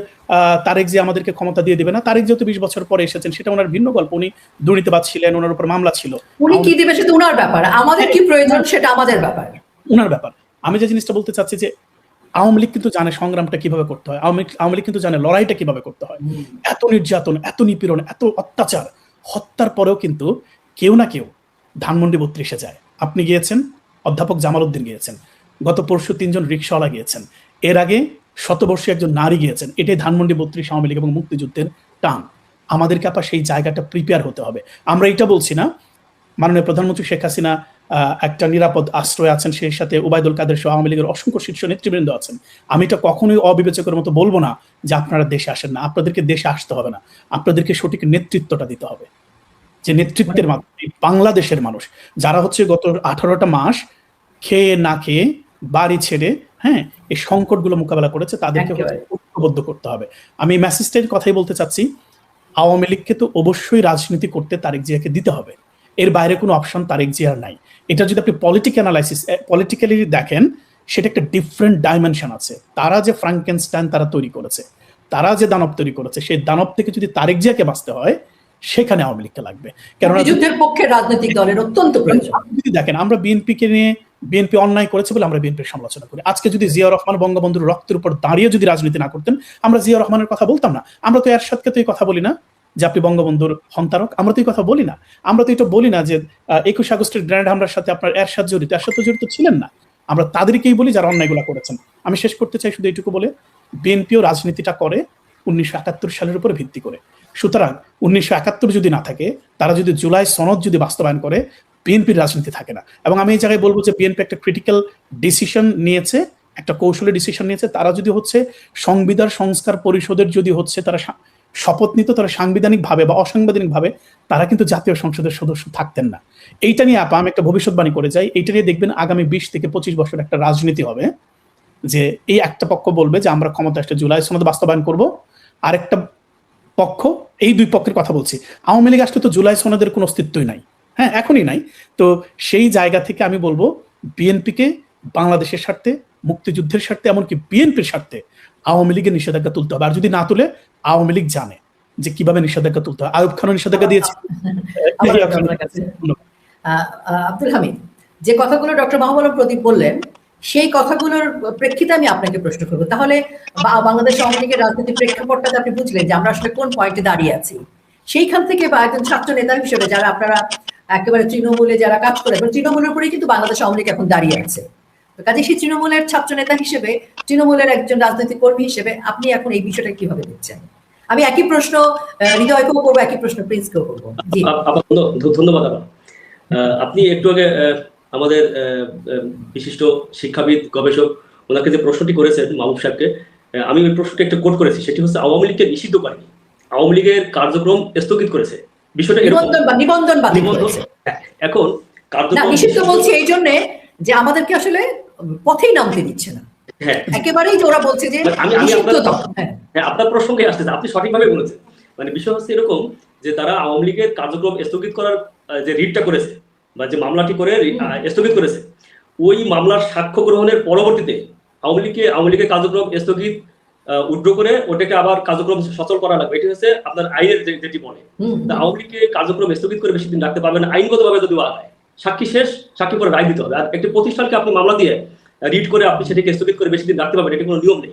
তারেক যে আমাদেরকে ক্ষমতা দিয়ে দেবে না, তারেক যেহেতু 20 বছর পরে এসেছেন, সেটা ওনার ভিন্ন গল্প, উনি দুর্নীতিবাদ ছিলেন, ওনার উপর মামলা ছিল, উনি কি দিবে সেটা ওনার ব্যাপার, আমাদের কি প্রয়োজন সেটা আমাদের ব্যাপার, ওনার ব্যাপার। আমি যে জিনিসটা বলতে চাচ্ছি যে আওয়ামী লীগ কিন্তু জানে সংগ্রামটা কিভাবে করতে হয়, আওয়ামী লীগ কিন্তু জানে লড়াইটা কিভাবে করতে হয়। এত নির্যাতন, এত নিপীড়ন, এত অত্যাচার, হত্যার পরেও কিন্তু কেউ না কেউ ধানমন্ডি 32-এ যায়। আপনি গিয়েছেন, অধ্যাপক জামাল উদ্দিন গিয়েছেন, গত পরশু 3 জন রিক্সাওয়ালা গিয়েছেন, এর আগে শতবর্ষী একজন নারী গিয়েছেন। এটাই ধানমন্ডি 32 আওয়ামী লীগ এবং মুক্তিযুদ্ধের টান। আমাদেরকে আপা সেই জায়গাটা প্রিপেয়ার হতে হবে। আমরা এটা বলছি না, মাননীয় প্রধানমন্ত্রী শেখ হাসিনা একটা নিরাপদ আশ্রয় আছেন, সেই সাথে ওবায়দুল কাদের সহ আওয়ামী লীগের অসংখ্য শীর্ষ নেতৃবৃন্দ আছেন। আমি এটা কখনোই অবিবেচকের মতো বলবো না যে আপনারা দেশে আসেন না, আপনাদেরকে দেশে আসতে হবে না, আপনাদেরকে সঠিক নেতৃত্বটা দিতে হবে, যে নেতৃত্বের মাধ্যমে বাংলাদেশের মানুষ যারা হচ্ছে গত 18টা মাস খেয়ে না খেয়ে বাড়ি ছেড়ে, হ্যাঁ, এই সংকটগুলো মোকাবেলা করেছে, তাদেরকে ঐক্যবদ্ধ করতে হবে। আমি মেসেজটার কথাই বলতে চাচ্ছি, আওয়ামী লীগকে তো অবশ্যই রাজনীতি করতে তারেক জিয়াকে দিতে হবে, এর বাইরে কোনো অপশন তারেক জিয়ার নাই। এটা যদি আপনি পলিটিক্যালি দেখেন, সেটা একটা ডিফারেন্ট ডাইমেনশন আছে। তারা যে ফ্রাঙ্কেনস্টাইন তারা তৈরি করেছে, তারা যে দানব তৈরি করেছে, সেই দানব থেকে যদি তারেক জিয়াকে বাঁচতে হয়, সেখানে আওয়ামী লীগকে লাগবে। কেননা যুদ্ধের পক্ষে রাজনৈতিক দলের অত্যন্ত প্রয়োজন। যদি দেখেন, আমরা বিএনপিকে নিয়ে, বিএনপি অন্যায় করেছে বলে আমরা বিএনপির সমালোচনা করি। আজকে যদি জিয়া রহমান বঙ্গবন্ধুর রক্তের উপর দাঁড়িয়ে যদি রাজনীতি না করতেন, আমরা জিয়া রহমানের কথা বলতাম না। আমরা তো এরশাদকে তো এই কথা বলি না যে আপনি বঙ্গবন্ধুর সন্তানক, আমরা তো এই কথা বলি না। আমরা তো এটা বলি না যে 21 আগস্টের গ্রেনেড হামলার সাথে আপনার এরশাদ জড়িত, এরশাদ তো জড়িত ছিলেন না। আমরা তাদেরকেই বলি যারা অন্যায়গুলো করেছেন। আমি শেষ করতে চাই শুধু এইটুকু বলে, বিএনপিও রাজনীতিটা করে 1971 সালের উপরে ভিত্তি করে। সুতরাং 1971 যদি না থাকে, তারা যদি জুলাই সনদ যদি বাস্তবায়ন করে, বিএনপির রাজনীতি থাকে না। এবং আমি এই জায়গায় বলবো যে বিএনপি একটা ক্রিটিক্যাল ডিসিশন নিয়েছে, একটা কৌশলী ডিসিশন নিয়েছে। তারা যদি হচ্ছে সংবিধান সংস্কার পরিষদের যদি হচ্ছে তারা শপথ নিত, তারা সাংবিধানিক ভাবে বা অসাংবিধানিক ভাবে তারা কিন্তু জাতীয় সংসদের সদস্য থাকতেন না। এইটা নিয়ে আপা আমি একটা ভবিষ্যৎবাণী করে যাই, এইটা নিয়ে দেখবেন আগামী 20 থেকে 25 বছর একটা রাজনীতি হবে, যে এই একটা পক্ষ বলবে যে আমরা ক্ষমতা আসলে জুলাই সনদ বাস্তবায়ন করব, আরেকটা পক্ষ, এই দুই পক্ষের কথা বলছি, আওয়ামী লীগ আসলে তো জুলাই সনদের কোনো অস্তিত্বই নাই, হ্যাঁ এখনই নাই। তো সেই জায়গা থেকে আমি বলবো বিএনপিকে বাংলাদেশের স্বার্থে, মুক্তিযুদ্ধের স্বার্থে, এমনকি বিএনপির স্বার্থে আওয়ামী লীগের নিষেধাজ্ঞা তুলতে হবে। আর যদি না তুলে, আওয়ামী লীগ জানে যে কিভাবে নিষেধাজ্ঞা তুলতে হয়। আইয়ুব খানও নিষেধাজ্ঞা দিয়েছে। আব্দুল হামিদ, যে কথাগুলো ডক্টর মাহবুব আলম প্রদীপ বললেন, সেই কথাগুলোর প্রেক্ষিতে আমি আপনাকে প্রশ্ন করবো। তাহলে বাংলাদেশ আওয়ামী লীগের রাজনৈতিক প্রেক্ষাপটটাতে আপনি বুঝলেন যে আমরা আসলে কোন পয়েন্টে দাঁড়িয়ে আছি। সেইখান থেকে বা একজন ছাত্র নেতা হিসেবে যারা আপনারা একেবারে তৃণমূলে যারা কাজ করে, তৃণমূলের উপরেই কিন্তু বাংলাদেশ আওয়ামী লীগ এখন দাঁড়িয়ে আছে, কাজে সেই তৃণমূলের ছাত্র নেতা হিসেবে, তৃণমূলের একজন রাজনৈতিক কর্মী হিসেবে আপনি এখন এই বিষয়টা কিভাবে দেখছেন? আমি একই প্রশ্ন হৃদয়কেও করবো, একই প্রশ্ন প্রিন্সকেও করবো। ধন্যবাদ। আপনি একটু আগে আমাদের বিশিষ্ট শিক্ষাবিদ, গবেষক, ওনাকে যে প্রশ্নটি করেছেন মাহবুব সাহেবকে, আমি ওই প্রশ্নটা একটু কোট করেছি, সেটি হচ্ছে আওয়ামী লীগকে নিষিদ্ধ করেনি, আওয়ামী লীগের কার্যক্রম স্থগিত করেছে। বিষয়টা নিবন্ধন বাতিল করেছে। এখন না, নিষিদ্ধ বলছি এই জন্য যে আমাদেরকে আসলে পথেই নামতে দিচ্ছে না, একেবারেই যে ওরা বলছে যে আপনার প্রসঙ্গে আসতেছে, আপনি সঠিকভাবে বলেছেন। মানে বিষয় হচ্ছে এরকম যে তারা আওয়ামী লীগের কার্যক্রম স্থগিত করার যে রিটটা করেছে বা যে মামলাটি করে স্থগিত করেছে, ওই মামলার সাক্ষ্য গ্রহণের পরবর্তীতে আওয়ামী লীগের কার্যক্রম স্থগিত উইথড্র করে ওটাকে আবার কার্যক্রম সচল করা লাগবে, এটি হচ্ছে আপনার আইনের যেটি বলে। আওয়ামী লীগকে কার্যক্রম স্থগিত করে বেশি দিন রাখতে পারবেন না আইনগতভাবে যদি হয়, সাক্ষী শেষ, সাক্ষী পরে রায় দিতে হবে। আর একটি প্রতিষ্ঠানকে আপনি মামলা দিয়ে রিট করে আপনি সেটিকে স্থগিত করে বেশি দিন রাখতে পারবেন, এটি কোনো নিয়ম নেই।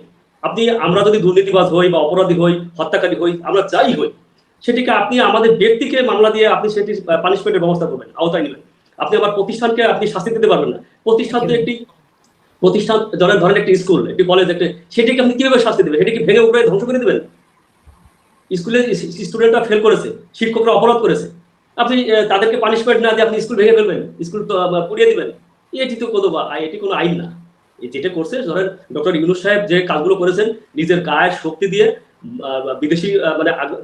আমরা যদি দুর্নীতিবাজ হই বা অপরাধী হই, হত্যাকারী হই, আমরা যাই হই, সেটিকে আপনি আমাদের ব্যক্তিকে মামলা দিয়ে আপনি সেটি পানিশমেন্টের ব্যবস্থা করবেন, আওতায় নেবেন। আপনি আমার প্রতিষ্ঠানকে আপনি শাস্তি দিতে পারবেন না। প্রতিষ্ঠান ধরেন একটি স্কুল, একটি কলেজ, সেটাকে আপনি কিভাবে শাস্তি দেবেন? সেটাকে ভেঙে উপরে ধ্বংস করে দেবেন? স্কুলের স্টুডেন্টরা ফেল করেছে, শিক্ষকরা অপরাধ করেছে, আপনি তাদেরকে পানিশমেন্ট না দিয়ে আপনি স্কুল ভেঙে ফেলবেন, স্কুল পুড়িয়ে দিবেন? এটি তো এটি কোনো আইন না। যেটা করছে ধরেন ডক্টর ইউনূস সাহেব যে কাজগুলো করেছেন, নিজের গায়ের শক্তি দিয়ে বিদেশি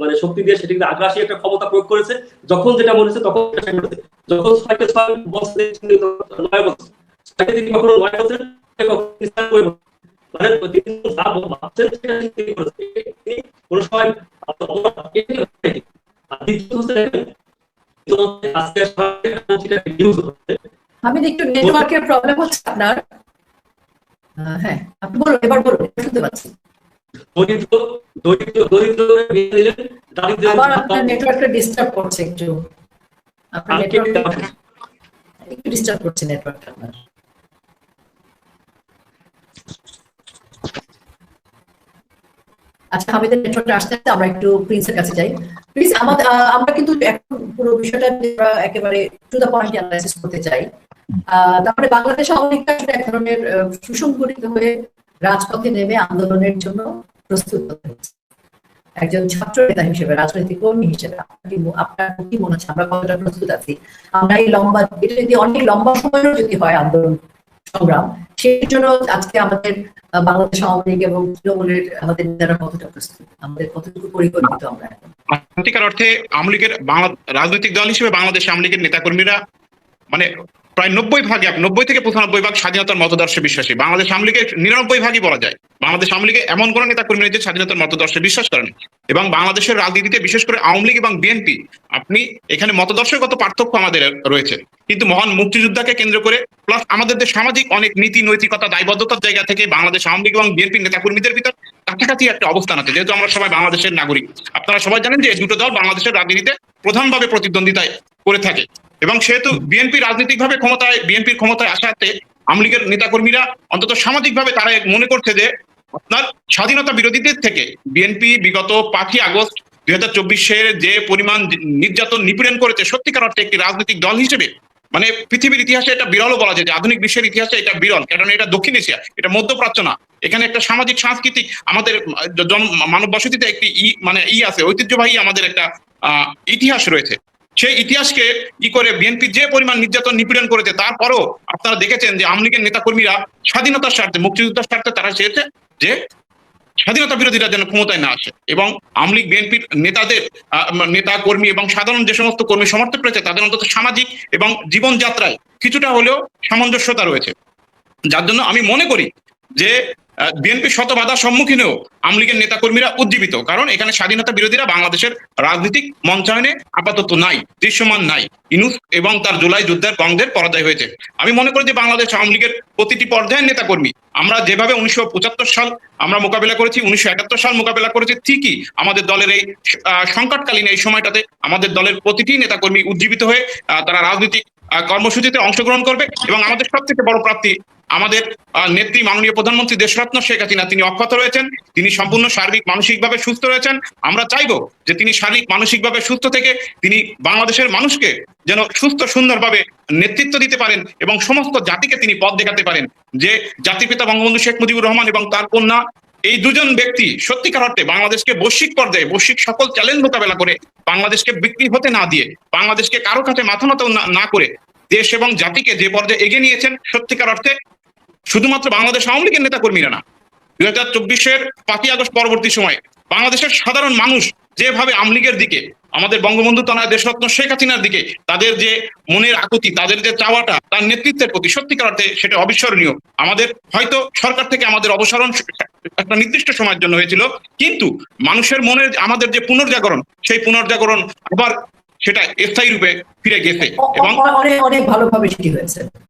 মানে শক্তি দিয়ে সেটিকে আগ্রাসী একটা ক্ষমতা প্রয়োগ করেছে, যখন যেটা মনে হচ্ছে তখন যখন 6 বছর 9 বছর তিনি কখনো 9 বছর মানে কোনো সময় আমি একটু নেটওয়ার্কের প্রবলেম হচ্ছে আপনার। হ্যাঁ, আপনি বলুন, এবার বলুন, শুনতে পাচ্ছি। আবার আপনার নেটওয়ার্কটা ডিস্টার্ব করছে, একটু আপনার নেটওয়ার্ক একটু ডিস্টার্ব করছে নেটওয়ার্কটা আপনার। আচ্ছা, হামিদের নেটওয়ার্কটা আসতে আসতে আমরা একটু প্রিন্সের কাছে যাই। প্লিজ, আমরা কিন্তু এখন পুরো বিষয়টা একেবারে টু দ্য পয়েন্ট অ্যানালাইসিস করতে চাই। তারপরে বাংলাদেশ আওয়ামী লীগ আসলে এক ধরনের সুসংগঠিত হয়ে রাজপথে নেমে আন্দোলনের জন্য প্রস্তুত হতে হচ্ছে। একজন ছাত্র নেতা হিসেবে, রাজনৈতিক কর্মী হিসেবে আপনার কি মনে হচ্ছে আমরা কতটা প্রস্তুত আছি? আমরা এই এটা যদি অনেক লম্বা সময়ের যদি হয় আন্দোলন সংগ্রাম, সেই জন্য আজকে আমাদের বাংলাদেশ আওয়ামী লীগ এবং তৃণমূলের আমাদের নেতারা কতটা প্রস্তুত, আমাদের কতটুকু পরিকল্পিত আমরা? সত্যিকার অর্থে আওয়ামী লীগের রাজনৈতিক দল হিসেবে বাংলাদেশ আওয়ামী লীগের নেতাকর্মীরা মানে প্রায় 90 থেকে 95% স্বাধীনতার মতদর্শে বিশ্বাসী। বাংলাদেশ আওয়ামী লীগের 99% বলা যায় বাংলাদেশ আওয়ামী লীগে এমন কোন নেতাকর্মী নেই যে স্বাধীনতার মতদর্শে বিশ্বাস করেন। এবং বাংলাদেশের রাজনীতিতে বিশেষ করে আওয়ামী লীগ এবং বিএনপি, আপনি এখানে মতদর্শগত পার্থক্য আমাদের রয়েছে, কিন্তু মহান মুক্তিযোদ্ধাকে কেন্দ্র করে প্লাস আমাদের যে সামাজিক অনেক নীতি নৈতিকতা দায়বদ্ধতার জায়গা থেকে বাংলাদেশ আওয়ামী লীগ এবং বিএনপি নেতাকর্মীদের ভিতর কাছাকাছি একটা অবস্থান আছে। যেহেতু আমরা সবাই বাংলাদেশের নাগরিক, আপনারা সবাই জানেন যে এই দুটো দল বাংলাদেশের রাজনীতিতে প্রধানভাবে প্রতিদ্বন্দ্বিতায় করে থাকে। এবং সেহেতু বিএনপি রাজনৈতিকভাবে বিএনপির ক্ষমতায় আসাতে আওয়ামী লীগের নেতাকর্মীরা অন্তত সামাজিকভাবে তারা মনে করছে যে আপনার স্বাধীনতা বিরোধীদের থেকে বিএনপি বিগত 5ই আগস্ট 2024 যে পরিমাণ নির্যাতন নিপীড়ন করেছে, সত্যিকার অর্থে একটি রাজনৈতিক দল হিসেবে মানে পৃথিবীর ইতিহাসে এটা বিরলও বলা যায়, যে আধুনিক বিশ্বের ইতিহাসে এটা বিরল, কারণ এটা দক্ষিণ এশিয়া, এটা মধ্যপ্রাচ্য না। এখানে একটা সামাজিক সাংস্কৃতিক আমাদের মানব বসতিতে একটি আছে, ঐতিহ্যবাহী আমাদের একটা ইতিহাস রয়েছে। সেই ইতিহাসকে করে বিএনপি যে পরিমাণ নির্যাতন নিপীড়ন করেছে, তারপরও আপনারা দেখেছেন যে আওয়ামী লীগের নেতাকর্মীরা স্বাধীনতার স্বার্থে, মুক্তিযুদ্ধের স্বার্থে তারা চেয়েছে যে স্বাধীনতা বিরোধীরা যেন ক্ষমতায় না আসে। এবং আওয়ামী লীগ বিএনপির নেতা কর্মী এবং সাধারণ যে সমস্ত কর্মী সমর্থক রয়েছে তাদের অন্তত সামাজিক এবং জীবনযাত্রায় কিছুটা হলেও সামঞ্জস্যতা রয়েছে, যার জন্য আমি মনে করি যে বিএনপি শত বাধার সম্মুখীনেও আওয়ামী লীগের নেতাকর্মীরা উজ্জীবিত, কারণ এখানে স্বাধীনতা বিরোধীরা বাংলাদেশের রাজনৈতিক মঞ্চায়নে আপাতত নাই, দৃশ্যমান নাই। ইউনূস এবং তার জুলাই যুদ্ধের গঙ্গের পরাজয় হয়েছে। আমি মনে করি যে বাংলাদেশ আওয়ামী লীগের প্রতিটি পর্যায়ের নেতাকর্মী আমরা যেভাবে 1975 সাল আমরা মোকাবেলা করেছি, 1971 সাল মোকাবেলা করেছি, ঠিকই আমাদের দলের এই সংকটকালীন এই সময়টাতে আমাদের দলের প্রতিটি নেতাকর্মী উজ্জীবিত হয়ে তারা রাজনৈতিক কর্মসূচিতে অংশগ্রহণ করবে। এবং আমাদের সবথেকে বড় প্রাপ্তি, আমাদের নেত্রী মাননীয় প্রধানমন্ত্রী দেশরত্ন শেখ হাসিনা, তিনি অক্ষত রয়েছেন, তিনি সম্পূর্ণ শারীরিক মানসিকভাবে সুস্থ রয়েছেন। আমরা চাইবো যে তিনি শারীরিক মানসিকভাবে সুস্থ থেকে তিনি বাংলাদেশের মানুষকে যেন সুস্থ সুন্দরভাবে নেতৃত্ব দিতে পারেন এবং সমস্ত জাতিকে তিনি পথ দেখাতে পারেন। যে জাতিপিতা বঙ্গবন্ধু শেখ মুজিবুর রহমান এবং তার কন্যা, এই দুজন ব্যক্তি সত্যিকার অর্থে বাংলাদেশকে বৈশ্বিক পর্যায়ে বৈশ্বিক সকল চ্যালেঞ্জ মোকাবেলা করে বাংলাদেশকে বিক্রি হতে না দিয়ে, বাংলাদেশকে কারো কাছে মাথা নত না করে দেশ এবং জাতিকে যে পর্যায়ে এগিয়ে নিয়েছেন, সত্যিকার অর্থে শুধুমাত্র বাংলাদেশ আওয়ামী লীগের নেতা কর্মীরা না, 2024-এর 5ই আগস্ট পরবর্তী সময়ে বাংলাদেশের সাধারণ মানুষ যেভাবে আওয়ামী লীগের দিকে, আমাদের বঙ্গবন্ধু তনয় দেশরত্ন শেখ হাসিনার দিকে তাদের যে মনের আকুতি, তাদের যে চাওয়াটা, তার নেতৃত্বের প্রতি সত্যিকার অর্থে সেটা অবিস্মরণীয়। আমাদের হয়তো সরকার থেকে আমাদের অবসরণ একটা নির্দিষ্ট সময়ের জন্য হয়েছিল, কিন্তু মানুষের মনের আমাদের যে পুনর্জাগরণ, সেই পুনর্জাগরণ আবার সেটা স্থায়ী রূপে ফিরে গেছে এবং অনেক ভালোভাবে সেটি হয়েছে।